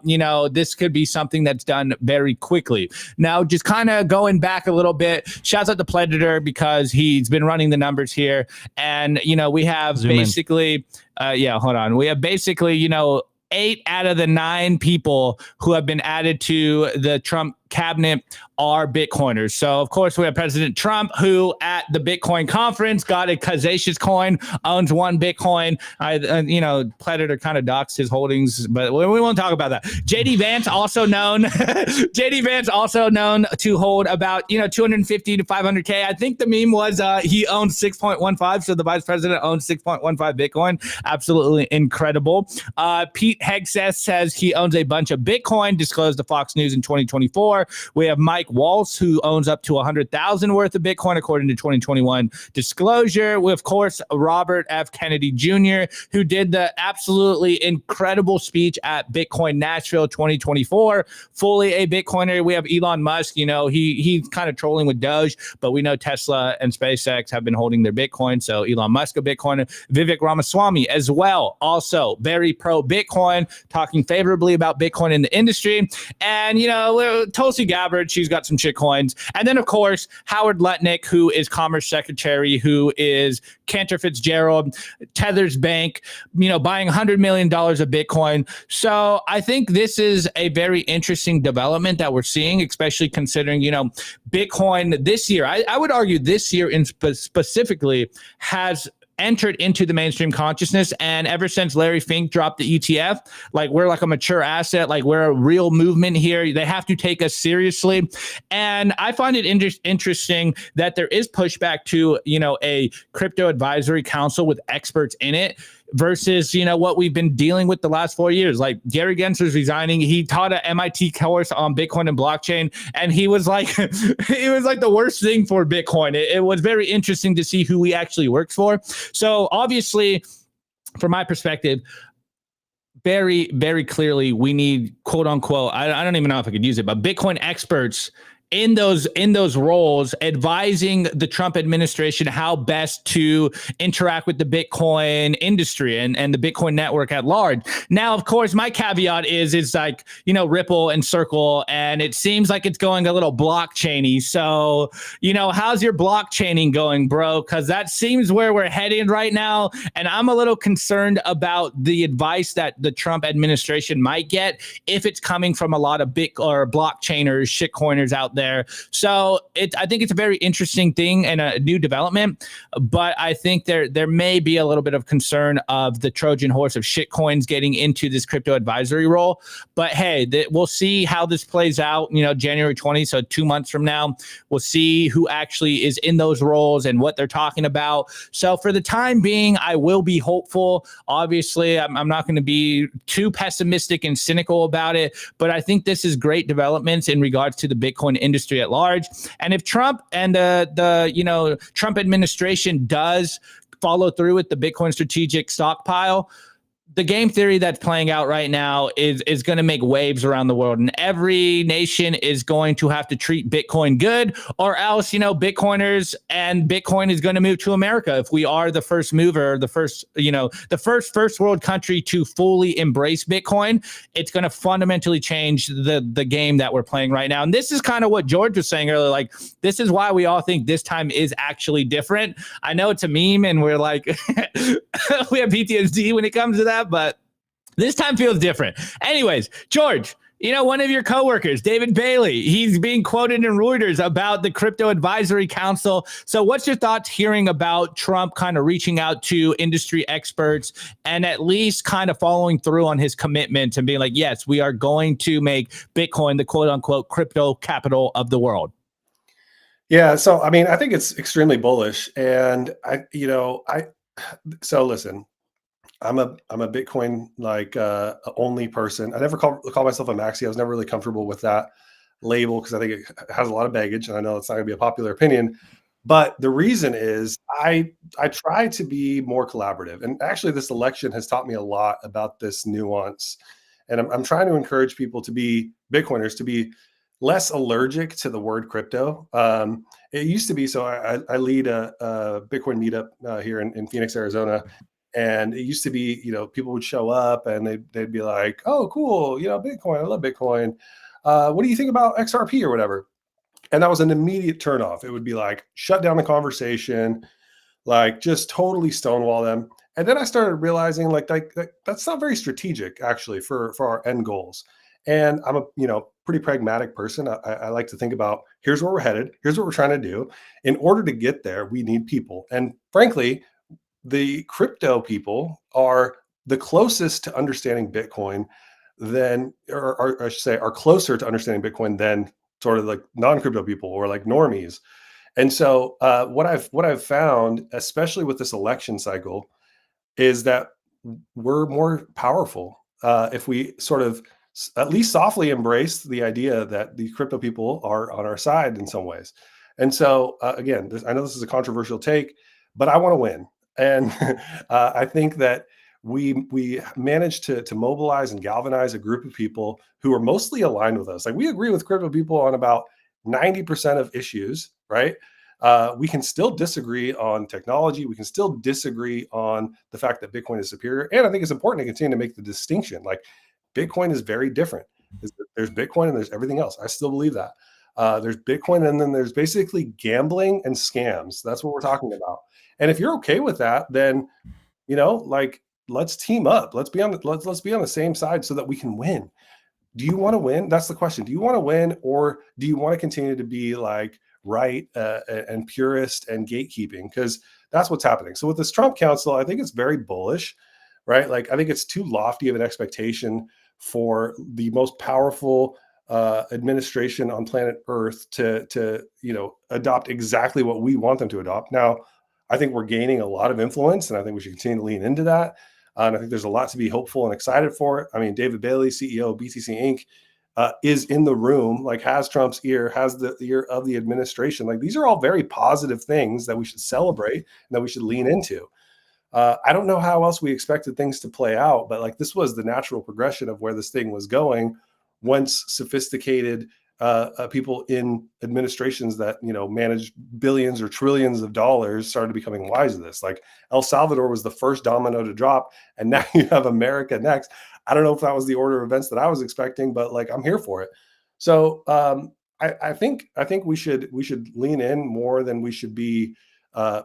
this could be something that's done very quickly. Now, just kind of going back a little bit, shouts out to Predator because he's been running the numbers here. And, we have we have basically, 8 out of the 9 people who have been added to the Trump cabinet are Bitcoiners. So, of course, we have President Trump, who at the Bitcoin conference got a Kazacious coin, owns 1 Bitcoin. Predator kind of doxed his holdings, but we won't talk about that. JD Vance also known to hold about, 250 to 500K. I think the meme was he owns 6.15. So the vice president owns 6.15 Bitcoin. Absolutely incredible. Pete Hegseth says he owns a bunch of Bitcoin, disclosed to Fox News in 2024. 2024. We have Mike Waltz, who owns up to 100,000 worth of Bitcoin, according to 2021 disclosure. We, of course, Robert F. Kennedy Jr., who did the absolutely incredible speech at Bitcoin Nashville 2024, fully a Bitcoiner. We have Elon Musk. He's kind of trolling with Doge, but we know Tesla and SpaceX have been holding their Bitcoin. So Elon Musk, a Bitcoiner. Vivek Ramaswamy as well, also very pro Bitcoin, talking favorably about Bitcoin in the industry. And, Tulsi Gabbard, she's got some shit coins. And then, of course, Howard Lutnick, who is Commerce Secretary, who is Cantor Fitzgerald, Tether's bank, buying $100 million of Bitcoin. So I think this is a very interesting development that we're seeing, especially considering, Bitcoin this year. I would argue this year in specifically has entered into the mainstream consciousness. And ever since Larry Fink dropped the ETF, we're like a mature asset, we're a real movement here. They have to take us seriously. And I find it interesting that there is pushback to, a crypto advisory council with experts in it versus, what we've been dealing with the last 4 years. Like Gary Gensler's resigning. He taught an MIT course on Bitcoin and blockchain. And he was like, it was like the worst thing for Bitcoin. It was very interesting to see who he actually works for. So obviously, from my perspective, very, very clearly, we need quote unquote, I don't even know if I could use it, but Bitcoin experts in those roles, advising the Trump administration how best to interact with the Bitcoin industry and the Bitcoin network at large. Now, of course, my caveat is Ripple and Circle, and it seems like it's going a little blockchainy. So, how's your blockchaining going, bro? Because that seems where we're headed right now. And I'm a little concerned about the advice that the Trump administration might get if it's coming from a lot of blockchainers, shitcoiners out there. So I think it's a very interesting thing and a new development, but I think there may be a little bit of concern of the Trojan horse of shitcoins getting into this crypto advisory role. But hey, we'll see how this plays out, January 20th, so 2 months from now, we'll see who actually is in those roles and what they're talking about. So for the time being, I will be hopeful. Obviously, I'm not going to be too pessimistic and cynical about it, but I think this is great developments in regards to the Bitcoin industry at large. And if Trump and the Trump administration does follow through with the Bitcoin strategic stockpile, the game theory that's playing out right now is going to make waves around the world, and every nation is going to have to treat Bitcoin good, or else, Bitcoiners and Bitcoin is going to move to America. If we are the first mover, the first world country to fully embrace Bitcoin, it's going to fundamentally change the game that we're playing right now. And this is kind of what George was saying earlier. This is why we all think this time is actually different. I know it's a meme and we're like, we have PTSD when it comes to that, but this time feels different. Anyways, George, one of your coworkers, David Bailey, he's being quoted in Reuters about the Crypto Advisory Council. So what's your thoughts hearing about Trump kind of reaching out to industry experts and at least kind of following through on his commitment and being like, yes, we are going to make Bitcoin the quote unquote crypto capital of the world? Yeah. So, I think it's extremely bullish. And so listen, I'm a Bitcoin only person. I never call myself a maxi. I was never really comfortable with that label because I think it has a lot of baggage, and I know it's not going to be a popular opinion. But the reason is I try to be more collaborative, and actually this election has taught me a lot about this nuance. And I'm trying to encourage people to be Bitcoiners to be less allergic to the word crypto. It used to be so. I lead a Bitcoin meetup here in Phoenix, Arizona. And it used to be, people would show up and they'd be like, oh, cool, Bitcoin, I love Bitcoin. What do you think about XRP or whatever? And that was an immediate turnoff. It would be like, shut down the conversation, just totally stonewall them. And then I started realizing that's not very strategic actually for our end goals. And I'm a, pretty pragmatic person. I like to think about, here's where we're headed. Here's what we're trying to do. In order to get there, we need people. And frankly, the crypto people are the closest to understanding Bitcoin or I should say, are closer to understanding Bitcoin than sort of like non-crypto people or like normies. And so what I've found, especially with this election cycle, is that we're more powerful if we sort of at least softly embrace the idea that the crypto people are on our side in some ways. And so again, I know this is a controversial take, but I want to win. And I think that we managed to mobilize and galvanize a group of people who are mostly aligned with us. Like, we agree with crypto people on about 90% of issues, right? We can still disagree on technology. We can still disagree on the fact that Bitcoin is superior. And I think it's important to continue to make the distinction. Like, Bitcoin is very different. There's Bitcoin and there's everything else. I still believe that. There's Bitcoin, and then there's basically gambling and scams. That's what we're talking about. And if you're okay with that, then, like, let's team up. Let's be on the same side so that we can win. Do you want to win? That's the question. Do you want to win, or do you want to continue to be like right and purist and gatekeeping? Because that's what's happening. So with this Trump Council, I think it's very bullish, right? Like, I think it's too lofty of an expectation for the most powerful administration on planet Earth to adopt exactly what we want them to adopt. Now, I think we're gaining a lot of influence, and I think we should continue to lean into that. And I think there's a lot to be hopeful and excited for. I mean, David Bailey, CEO of BTC Inc., is in the room, like, has Trump's ear, has the ear of the administration. Like, these are all very positive things that we should celebrate and that we should lean into. I don't know how else we expected things to play out, but like, this was the natural progression of where this thing was going once sophisticated people in administrations that manage billions or trillions of dollars started becoming wise to this. Like, El Salvador was the first domino to drop, and now you have America next. I don't know if that was the order of events that I was expecting, but like, I'm here for it. So I think we should lean in more than we should be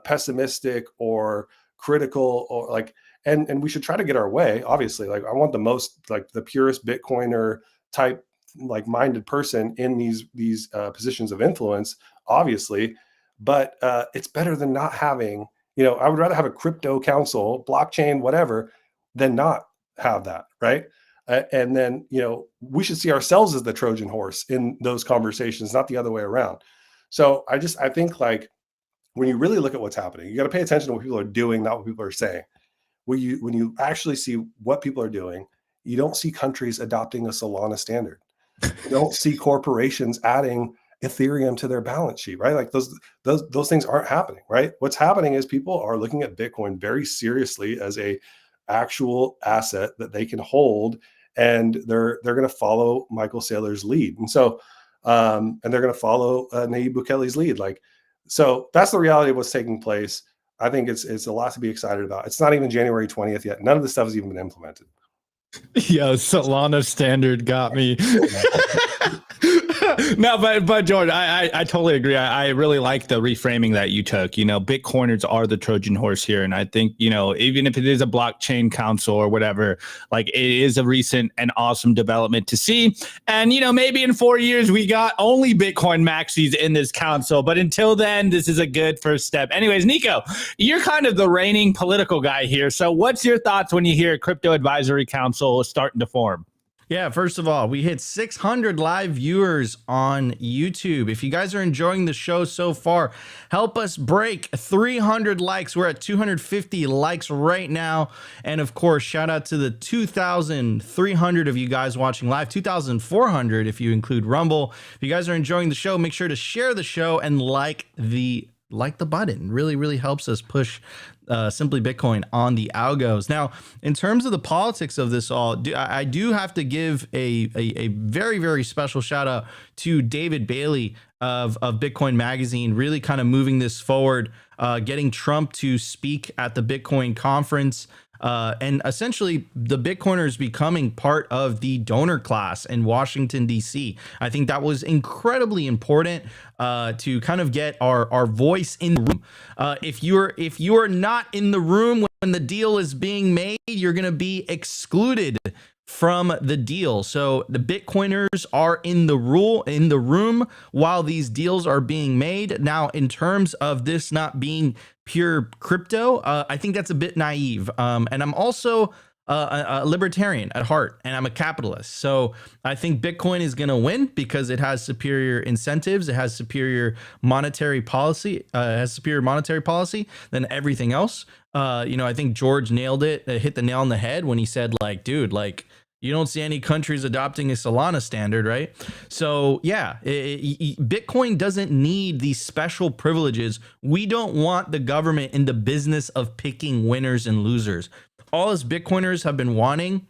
pessimistic or critical, or like, and we should try to get our way. Obviously, like, I want the most, like, the purest Bitcoiner type, like, minded person in these positions of influence, obviously, but it's better than not having. I would rather have a crypto council, blockchain, whatever, than not have that, right? And then we should see ourselves as the Trojan horse in those conversations, not the other way around. So I think, like, when you really look at what's happening, you got to pay attention to what people are doing, not what people are saying. When you actually see what people are doing, you don't see countries adopting a Solana standard. You don't see corporations adding Ethereum to their balance sheet, right? Like, those things aren't happening, right? What's happening is people are looking at Bitcoin very seriously as a actual asset that they can hold, and they're going to follow Michael Saylor's lead, and so and they're going to follow Nayib Bukele's lead. Like, so that's the reality of what's taking place. I think it's a lot to be excited about. It's not even January 20th yet. None of this stuff has even been implemented. Yeah, Solana standard got me. No, but George, I totally agree. I really like the reframing that you took. Bitcoiners are the Trojan horse here, and I think even if it is a blockchain council or whatever, like, it is a recent and awesome development to see. And maybe in 4 years we got only Bitcoin maxis in this council, but until then, this is a good first step. Anyways, Nico, you're kind of the reigning political guy here. So what's your thoughts when you hear Crypto Advisory Council starting to form? Yeah, first of all, we hit 600 live viewers on YouTube. If you guys are enjoying the show so far, help us break 300 likes. We're at 250 likes right now. And of course, shout out to the 2,300 of you guys watching live, 2,400 if you include Rumble. If you guys are enjoying the show, make sure to share the show and like the button. Really helps us push Simply Bitcoin on the algos. Now, in terms of the politics of this all, I do have to give a very, very special shout out to David Bailey of Bitcoin Magazine, really kind of moving this forward, getting Trump to speak at the Bitcoin conference. And essentially, the Bitcoiners becoming part of the donor class in Washington, D.C. I think that was incredibly important to kind of get our voice in the room. If you're not in the room when the deal is being made, you're going to be excluded from the deal. So the Bitcoiners are in the room while these deals are being made. Now, in terms of this not being pure crypto, I think that's a bit naive. And I'm also a libertarian at heart, and I'm a capitalist. So I think Bitcoin is going to win because it has superior incentives. It has superior monetary policy, than everything else. I think George nailed it, hit the nail on the head when he said, like, dude, like, You don't see any countries adopting a Solana standard, right? So yeah, Bitcoin doesn't need these special privileges. We don't want the government in the business of picking winners and losers. All us Bitcoiners have been wanting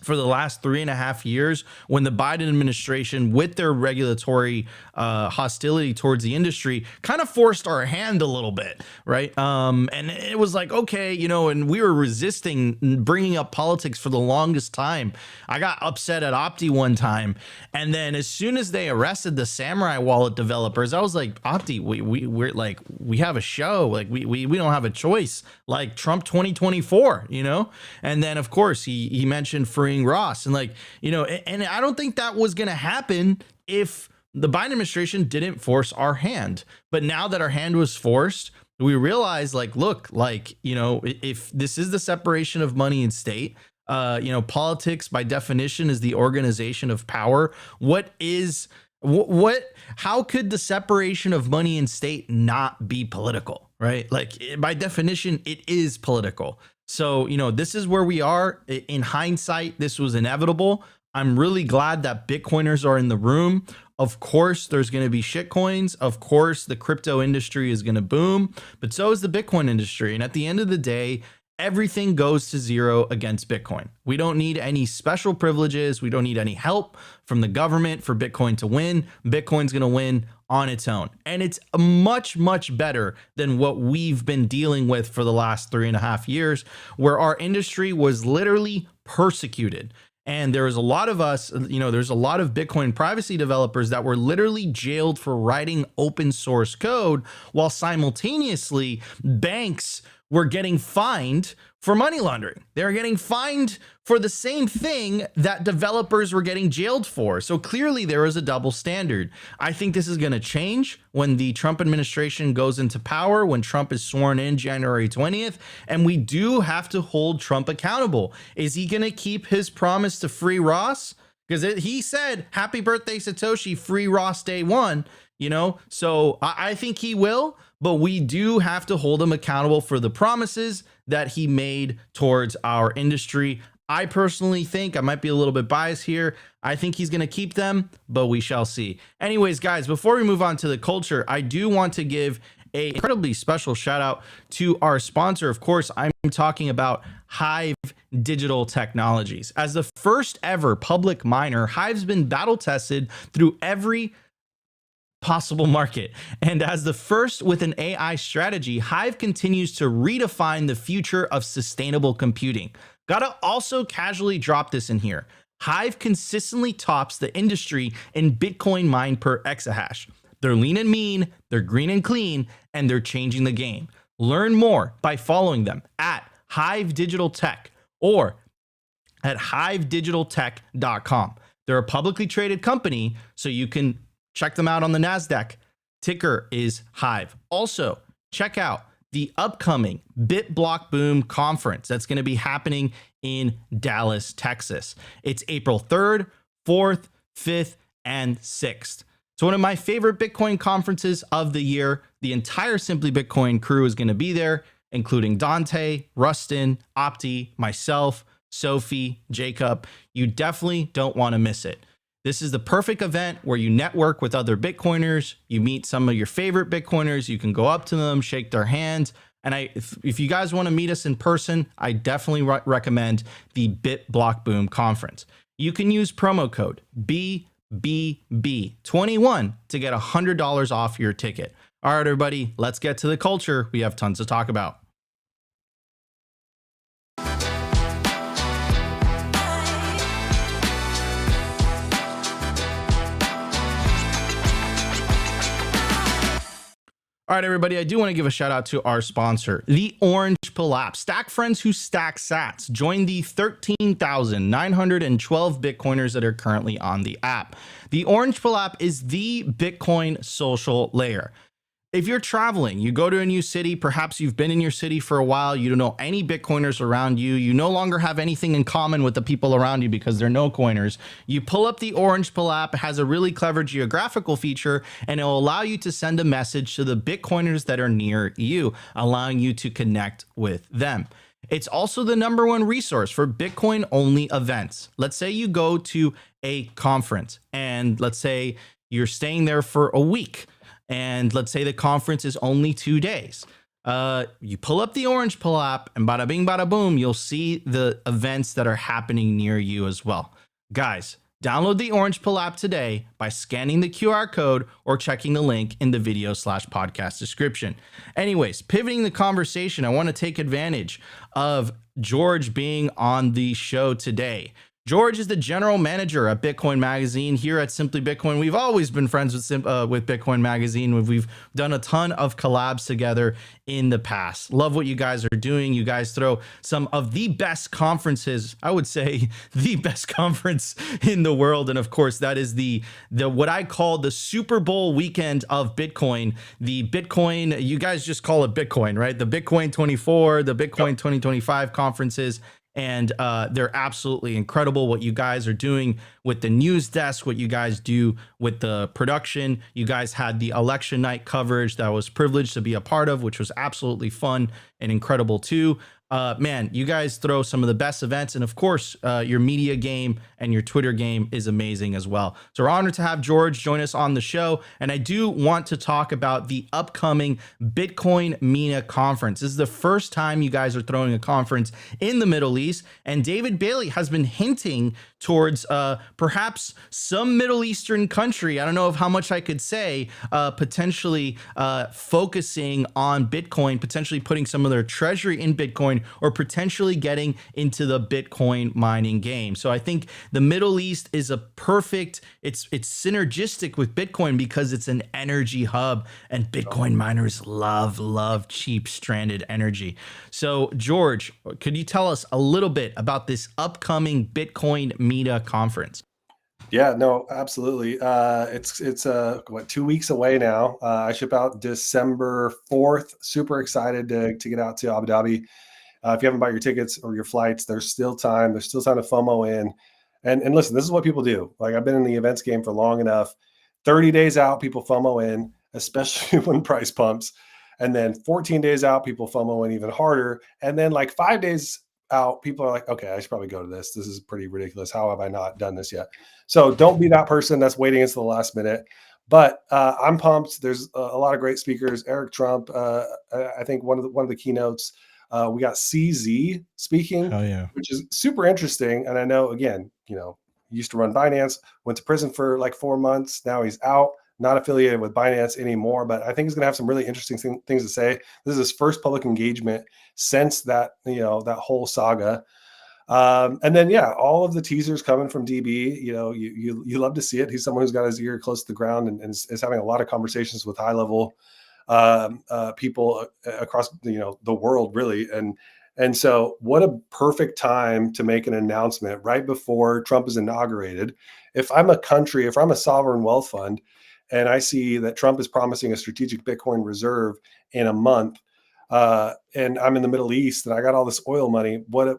for the last 3.5 years, when the Biden administration, with their regulatory hostility towards the industry, kind of forced our hand a little bit, right? And it was like, okay, you know, and we were resisting bringing up politics for the longest time. I got upset at Opti one time, and then as soon as they arrested the Samurai Wallet developers, I was like, Opti, we're like, we have a show, like we don't have a choice, like Trump 2024, you know? And then of course he mentioned freeing Ross, and like, you know, and I don't think that was going to happen if the Biden administration didn't force our hand. But now that our hand was forced, we realize, like, look, like, you know, if this is the separation of money and state, you know, politics by definition is the organization of power. How could the separation of money and state not be political, right? Like, by definition, it is political. So, you know, this is where we are. In hindsight, this was inevitable. I'm really glad that Bitcoiners are in the room. Of course, there's going to be shit coins. Of course, the crypto industry is going to boom, but so is the Bitcoin industry. And at the end of the day, everything goes to zero against Bitcoin. We don't need any special privileges. We don't need any help from the government for Bitcoin to win. Bitcoin's going to win on its own. And it's much, much better than what we've been dealing with for the last 3.5 years, where our industry was literally persecuted. And there was a lot of us, you know, there's a lot of Bitcoin privacy developers that were literally jailed for writing open source code, while simultaneously banks were getting fined for money laundering. They were getting fined for the same thing that developers were getting jailed for. So clearly there is a double standard. I think this is going to change when the Trump administration goes into power, when Trump is sworn in January 20th, and we do have to hold Trump accountable. Is he going to keep his promise to free Ross? Because he said, happy birthday, Satoshi, free Ross day one, you know? So I think he will, but we do have to hold him accountable for the promises that he made towards our industry. I personally think, I might be a little bit biased here, I think he's going to keep them, but we shall see. Anyways, guys, before we move on to the culture, I do want to give an incredibly special shout out to our sponsor. Of course, I'm talking about HIVE Digital Technologies. As the first ever public miner, HIVE's been battle tested through every possible market. And as the first with an AI strategy, HIVE continues to redefine the future of sustainable computing. Gotta also casually drop this in here. HIVE consistently tops the industry in Bitcoin mined per exahash. They're lean and mean, they're green and clean, and they're changing the game. Learn more by following them at HIVE Digital Tech or at hivedigitaltech.com. They're a publicly traded company, so you can check them out on the NASDAQ. Ticker is HIVE. Also, check out the upcoming BitBlockBoom conference that's going to be happening in Dallas, Texas. It's April 3rd, 4th, 5th, and 6th. It's one of my favorite Bitcoin conferences of the year. The entire Simply Bitcoin crew is going to be there, including Dante, Rustin, Opti, myself, Sophie, Jacob. You definitely don't want to miss it. This is the perfect event where you network with other Bitcoiners, you meet some of your favorite Bitcoiners, you can go up to them, shake their hands. And if you guys want to meet us in person, I definitely recommend the BitBlockBoom conference. You can use promo code BBB21 to get $100 off your ticket. All right, everybody, let's get to the culture. We have tons to talk about. All right, everybody, I do want to give a shout out to our sponsor, the Orange Pill app. Stack friends who stack sats. Join the 13,912 Bitcoiners that are currently on the app. The Orange Pill app is the Bitcoin social layer. If you're traveling, you go to a new city, perhaps you've been in your city for a while, you don't know any Bitcoiners around you, you no longer have anything in common with the people around you because they're no coiners. You pull up the Orange Pill app, it has a really clever geographical feature, and it will allow you to send a message to the Bitcoiners that are near you, allowing you to connect with them. It's also the #1 resource for Bitcoin only events. Let's say you go to a conference and let's say you're staying there for a week, and let's say the conference is only 2 days. You pull up the Orange Pill app and bada bing, bada boom, you'll see the events that are happening near you as well. Guys, download the Orange Pill app today by scanning the QR code or checking the link in the video/podcast description. Anyways, pivoting the conversation, I want to take advantage of George being on the show today. George is the general manager at Bitcoin Magazine here at Simply Bitcoin. We've always been friends with Bitcoin Magazine. We've done a ton of collabs together in the past. Love what you guys are doing. You guys throw some of the best conferences, I would say the best conference in the world. And of course, that is the what I call the Super Bowl weekend of Bitcoin. The Bitcoin, you guys just call it Bitcoin, right? The Bitcoin 24, the Bitcoin 2025 conferences. And they're absolutely incredible what you guys are doing with the news desk, what you guys do with the production. You guys had the election night coverage that I was privileged to be a part of, which was absolutely fun and incredible too. Man, you guys throw some of the best events. And of course, your media game and your Twitter game is amazing as well. So we're honored to have George join us on the show. And I do want to talk about the upcoming Bitcoin MENA conference. This is the first time you guys are throwing a conference in the Middle East. And David Bailey has been hinting towards perhaps some Middle Eastern country. I don't know of how much I could say, potentially focusing on Bitcoin, potentially putting some of their treasury in Bitcoin, or potentially getting into the Bitcoin mining game. So I think the Middle East is a perfect, it's synergistic with Bitcoin because it's an energy hub, and Bitcoin miners love cheap stranded energy. So George, could you tell us a little bit about this upcoming Bitcoin MENA conference? Yeah, no, absolutely. It's what, 2 weeks away now. I ship out December 4th. Super excited to get out to Abu Dhabi. If you haven't bought your tickets or your flights, there's still time. There's still time to FOMO in. And listen, this is what people do. Like, I've been in the events game for long enough. 30 days out, people FOMO in, especially when price pumps. And then 14 days out, people FOMO in even harder. And then like 5 days out, people are like, okay, I should probably go to this. This is pretty ridiculous. How have I not done this yet? So don't be that person that's waiting until the last minute. But I'm pumped. There's a lot of great speakers. Eric Trump, I think one of the keynotes. We got CZ speaking, which is super interesting. And I know, again, used to run Binance, went to prison for like 4 months. Now he's out, not affiliated with Binance anymore. But I think he's going to have some really interesting things to say. This is his first public engagement since that, that whole saga. And then, yeah, all of the teasers coming from DB, you love to see it. He's someone who's got his ear close to the ground and is having a lot of conversations with high level people across the world, really. And so what a perfect time to make an announcement right before Trump is inaugurated. If I'm a sovereign wealth fund and I see that Trump is promising a strategic Bitcoin reserve in a month, and I'm in the Middle East and I got all this oil money, what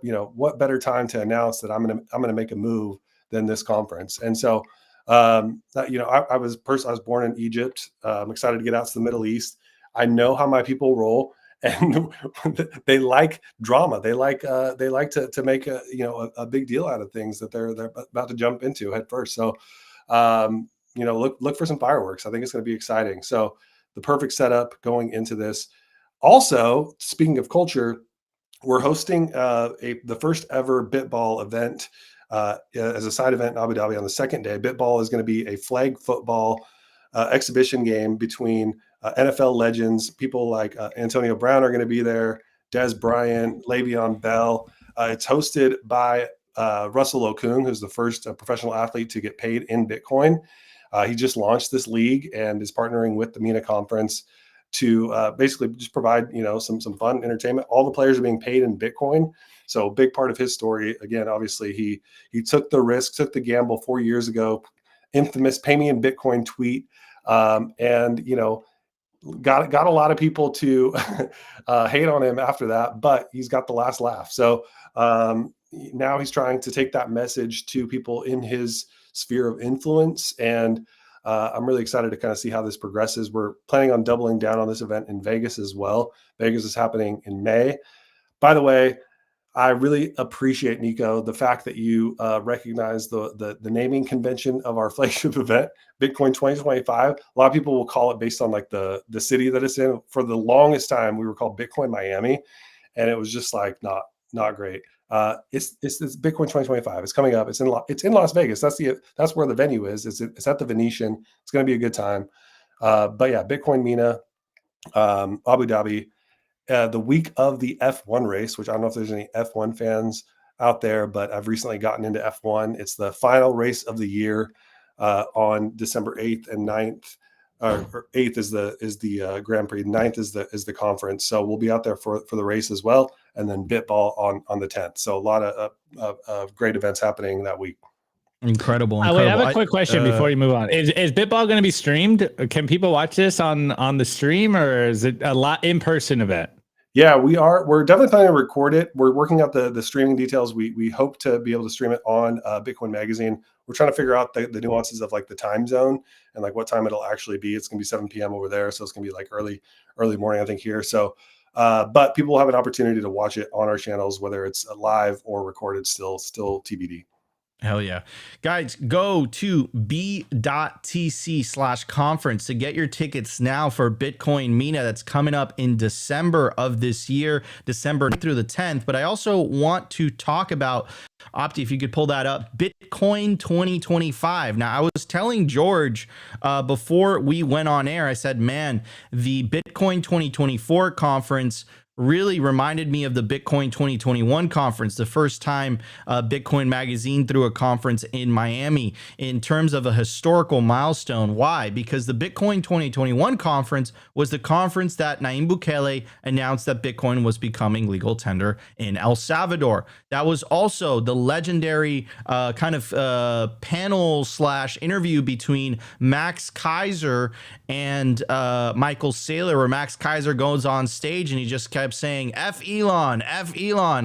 better time to announce that I'm going to make a move than this conference? And so I was born in Egypt. I'm excited to get out to the Middle East. I know how my people roll, and they like drama. They like to make a big deal out of things that they're about to jump into head first. So look for some fireworks. I think it's going to be exciting. So the perfect setup going into this. Also, speaking of culture, we're hosting the first ever BitBall event as a side event in Abu Dhabi on the second day. BitBall is going to be a flag football exhibition game between NFL legends. People like Antonio Brown are going to be there, Des Bryant, Le'Veon Bell. It's hosted by Russell Okung, who's the first professional athlete to get paid in Bitcoin. He just launched this league and is partnering with the MENA conference to basically just provide some fun entertainment. All the players are being paid in Bitcoin. So a big part of his story, again, obviously he took the risk, took the gamble 4 years ago, infamous pay me in Bitcoin tweet, and got a lot of people to hate on him after that, but he's got the last laugh. So now he's trying to take that message to people in his sphere of influence, and I'm really excited to kind of see how this progresses. We're planning on doubling down on this event in Vegas as well. Vegas is happening in May. By the way, I really appreciate, Nico, the fact that you recognize the naming convention of our flagship event, Bitcoin 2025. A lot of people will call it based on like the city that it's in. For the longest time, we were called Bitcoin Miami, and it was just like not great. It's Bitcoin 2025. It's coming up. It's in Las Vegas. That's where the venue is. It's at the Venetian. It's going to be a good time. But yeah, Bitcoin MENA, Abu Dhabi. The week of the F1 race, which I don't know if there's any F1 fans out there, but I've recently gotten into F1. It's the final race of the year on December 8th and 9th. Or 8th is the Grand Prix, 9th is the conference. So we'll be out there for the race as well, and then BitBall on the 10th. So a lot of great events happening that week. Incredible. Wait, I have a quick question before you move on. Is BitBall going to be streamed? Can people watch this on the stream, or is it a lot in-person event? Yeah, we're definitely planning to record it. We're working out the streaming details. We hope to be able to stream it on Bitcoin Magazine. We're trying to figure out the nuances of like the time zone and like what time it'll actually be. It's going to be 7 p.m. over there, so it's going to be like early morning, I think, here. So, but people will have an opportunity to watch it on our channels, whether it's live or recorded. Still TBD. Hell yeah. Guys, go to b.tc/conference to get your tickets now for Bitcoin MENA that's coming up in December of this year, December through the 10th. But I also want to talk about, Opti, if you could pull that up, Bitcoin 2025. Now, I was telling George before we went on air, I said, man, the Bitcoin 2024 conference really reminded me of the Bitcoin 2021 conference, the first time Bitcoin Magazine threw a conference in Miami in terms of a historical milestone. Why? Because the Bitcoin 2021 conference was the conference that Nayib Bukele announced that Bitcoin was becoming legal tender in El Salvador. That was also the legendary panel / interview between Max Keiser and Michael Saylor, where Max Keiser goes on stage and he just kept saying F Elon,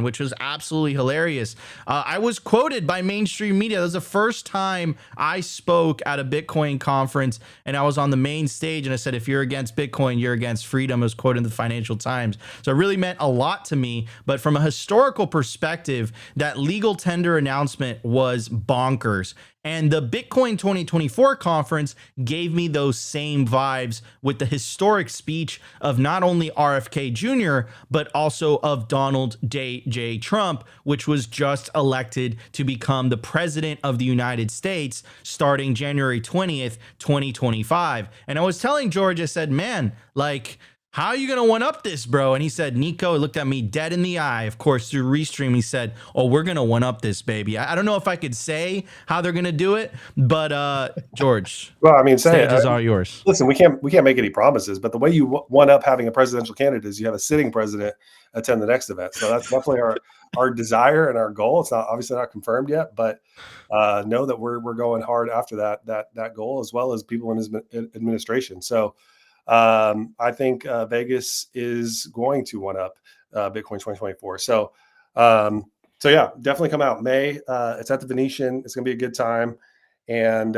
which was absolutely hilarious. I was quoted by mainstream media. That was the first time I spoke at a Bitcoin conference, and I was on the main stage and I said, if you're against Bitcoin, you're against freedom. I was quoted in the Financial Times. So it really meant a lot to me. But from a historical perspective, that legal tender announcement was bonkers. And the Bitcoin 2024 conference gave me those same vibes with the historic speech of not only RFK Jr., but also of Donald J. Trump, which was just elected to become the president of the United States starting January 20th, 2025. And I was telling George, I said, man, like, how are you going to one up this, bro? And he said, Nico, he looked at me dead in the eye, of course, through Restream. He said, oh, we're going to one up this, baby. I don't know if I could say how they're going to do it, but George, well, I mean, stages are yours. Listen, we can't make any promises, but the way you one up having a presidential candidate is you have a sitting president attend the next event. So that's definitely our desire and our goal. It's not obviously not confirmed yet, but know that we're going hard after that goal, as well as people in his administration. So I think Vegas is going to one up Bitcoin 2024. So yeah, definitely come out May. It's at the Venetian. It's going to be a good time, and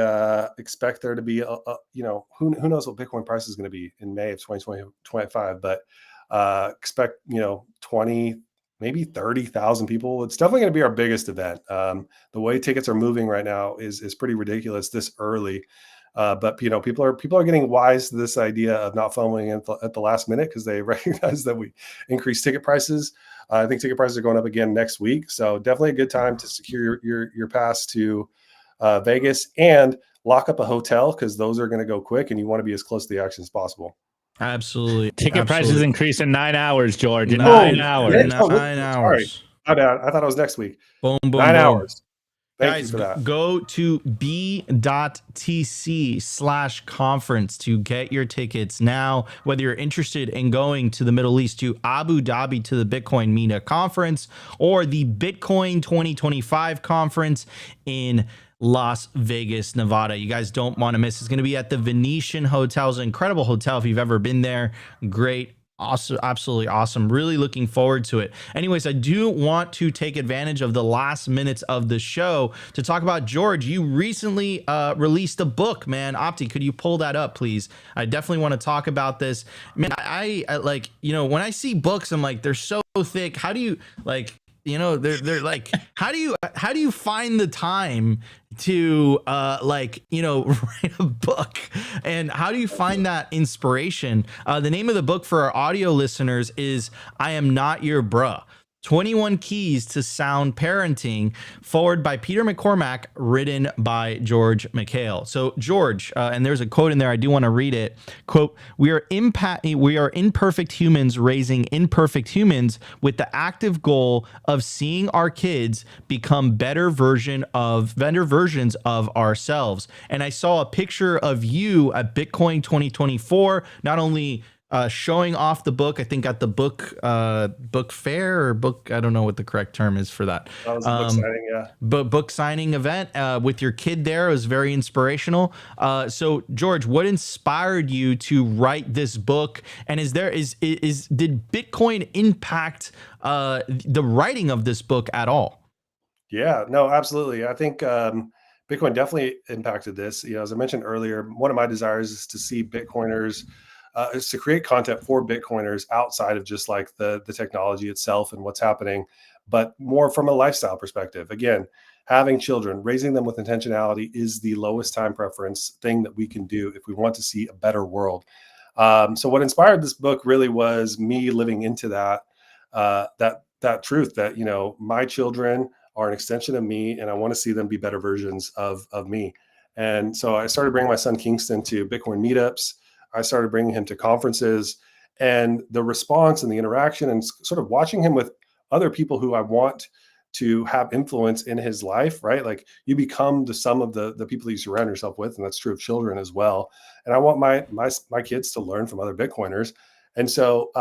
expect there to be who knows what Bitcoin price is going to be in May of 2025, but expect 20, maybe 30,000 people. It's definitely going to be our biggest event. The way tickets are moving right now is pretty ridiculous this early. But people are getting wise to this idea of not following at the last minute, because they recognize that we increase ticket prices. I think ticket prices are going up again next week, so definitely a good time to secure your pass to Vegas and lock up a hotel, because those are going to go quick, and you want to be as close to the action as possible. Absolutely. Ticket prices increase in 9 hours, George. In 9 hours. In 9 hours. Sorry, I thought it was next week. Boom, boom, 9 boom. hours. Thank Guys, you for that. Go to b.tc/conference to get your tickets now, whether you're interested in going to the Middle East, to Abu Dhabi, to the Bitcoin MENA conference, or the Bitcoin 2025 conference in Las Vegas, Nevada. You guys don't want to miss. It's going to be at the Venetian Hotel. It's an incredible hotel if you've ever been there. Great. Awesome, absolutely awesome. Really looking forward to it. Anyways, I do want to take advantage of the last minutes of the show to talk about, George, you recently released a book, man. Opti, could you pull that up, please? I definitely want to talk about this. Man, I like, when I see books, I'm like, they're so thick. How do you, like, you know, they're like, how do you find the time to like, you know, write a book, and how do you find that inspiration? The name of the book for our audio listeners is I Am Not Your Bruh: 21 Keys to Sound Parenting, forward by Peter McCormack, written by George Mekhail. So George, and there's a quote in there, I do want to read it. Quote, we are imperfect humans raising imperfect humans with the active goal of seeing our kids become better versions of ourselves. And I saw a picture of you at Bitcoin 2024, not only showing off the book, I think at the book fair or book, I don't know what the correct term is for that. That was a book signing, yeah. But book signing event with your kid there. It was very inspirational. So George, what inspired you to write this book? And did Bitcoin impact the writing of this book at all? Yeah, no, absolutely. I think Bitcoin definitely impacted this. You know, as I mentioned earlier, one of my desires is to see Bitcoiners, is to create content for Bitcoiners outside of just like the technology itself and what's happening, but more from a lifestyle perspective. Again, having children, raising them with intentionality is the lowest time preference thing that we can do if we want to see a better world. So what inspired this book really was me living into that truth that, you know, my children are an extension of me, and I want to see them be better versions of me. And so I started bringing my son Kingston to Bitcoin meetups. I started bringing him to conferences, and the response and the interaction and sort of watching him with other people who I want to have influence in his life, right? Like you become the sum of the people that you surround yourself with. And that's true of children as well. And I want my kids to learn from other Bitcoiners. And so,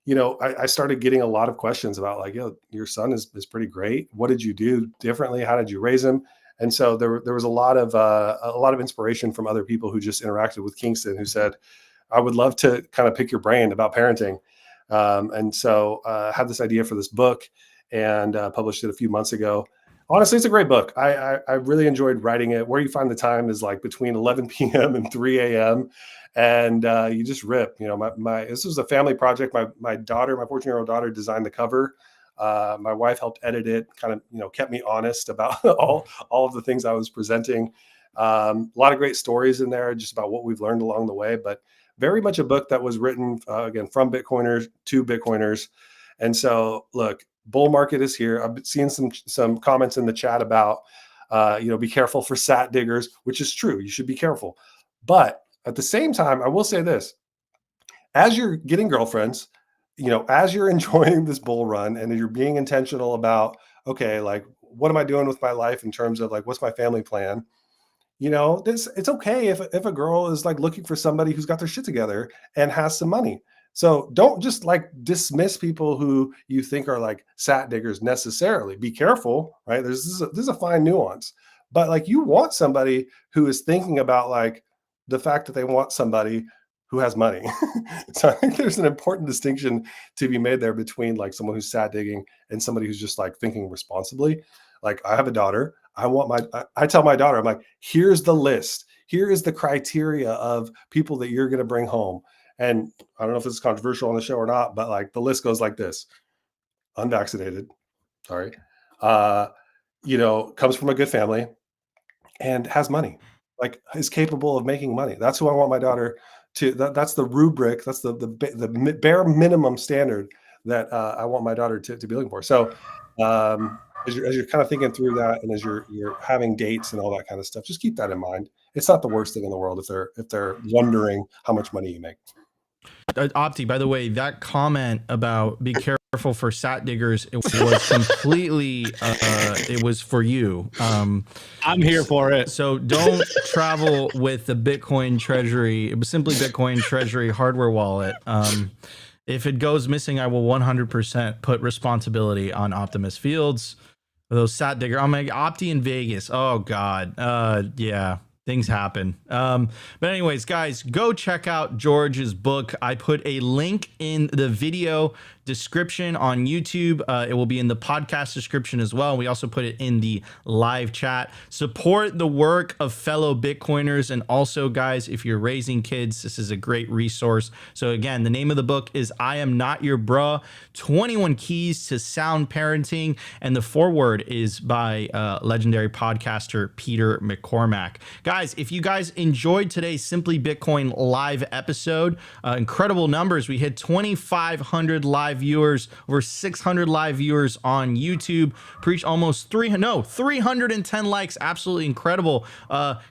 you know, I started getting a lot of questions about like, yo, your son is pretty great. What did you do differently? How did you raise him? And so there was a lot of inspiration from other people who just interacted with Kingston, who said, I would love to kind of pick your brain about parenting. And so I had this idea for this book and published it a few months ago. Honestly, it's a great book. I really enjoyed writing it. Where you find the time is like between 11 p.m. and 3 a.m. And you just rip. You know, this was a family project. My daughter, my 14-year-old daughter, designed the cover. My wife helped edit it, kind of, you know, kept me honest about all of the things I was presenting. A lot of great stories in there, just about what we've learned along the way, but very much a book that was written, again, from Bitcoiners to Bitcoiners. And so, look, bull market is here. I've been seeing some comments in the chat about, you know, be careful for sat diggers, which is true. You should be careful. But at the same time, I will say this, as you're getting girlfriends, you know, as you're enjoying this bull run and you're being intentional about, okay, like, what am I doing with my life in terms of like, what's my family plan? You know, it's okay if a girl is like looking for somebody who's got their shit together and has some money. So don't just like dismiss people who you think are like sat diggers necessarily. Be careful, right? There's a fine nuance, but like you want somebody who is thinking about like the fact that they want somebody who has money. So I think there's an important distinction to be made there between like someone who's sat digging and somebody who's just like thinking responsibly. Like I have a daughter. I tell my daughter, I'm like, here's the list. Here is the criteria of people that you're going to bring home. And I don't know if this is controversial on the show or not, but like the list goes like this: unvaccinated, sorry, you know, comes from a good family and has money, like is capable of making money. That's who I want my daughter to. That's the rubric. That's the bare minimum standard that I want my daughter to be looking for. So as you're kind of thinking through that, and as you're having dates and all that kind of stuff, just keep that in mind. It's not the worst thing in the world if they're wondering how much money you make. Opti, by the way, that comment about be careful for sat diggers, it was completely, it was for you. I'm here for it. So don't travel with the Bitcoin Treasury. It was simply Bitcoin Treasury hardware wallet. If it goes missing, I will 100% put responsibility on Optimus Fields. Those sat digger. I'm like Opti in Vegas. Oh God. Yeah. things happen. But anyways, guys, go check out George's book. I put a link in the video description on YouTube. It will be in the podcast description as well. We also put it in the live chat. Support the work of fellow Bitcoiners. And also, guys, if you're raising kids, this is a great resource. So again, the name of the book is I Am Not Your Bruh, 21 Keys to Sound Parenting. And the foreword is by legendary podcaster Peter McCormack. Guys, if you guys enjoyed today's Simply Bitcoin live episode, incredible numbers. We hit 2,500 live viewers, over 600 live viewers on YouTube, preach almost 310 likes. Absolutely incredible.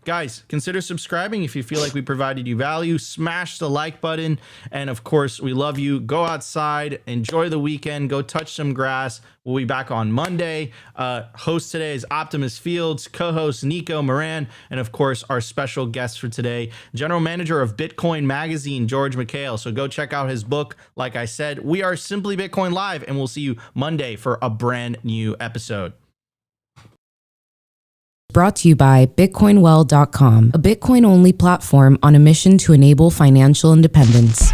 Guys, consider subscribing if you feel like we provided you value. Smash the like button. And of course, we love you. Go outside, enjoy the weekend, go touch some grass. We'll be back on Monday. Host today is Optimus Fields, co-host Nico Moran, and of course, our special guest for today, General Manager of Bitcoin Magazine, George Mekhail. So go check out his book. Like I said, we are Simply Bitcoin Live, and we'll see you Monday for a brand new episode. Brought to you by BitcoinWell.com, a Bitcoin-only platform on a mission to enable financial independence.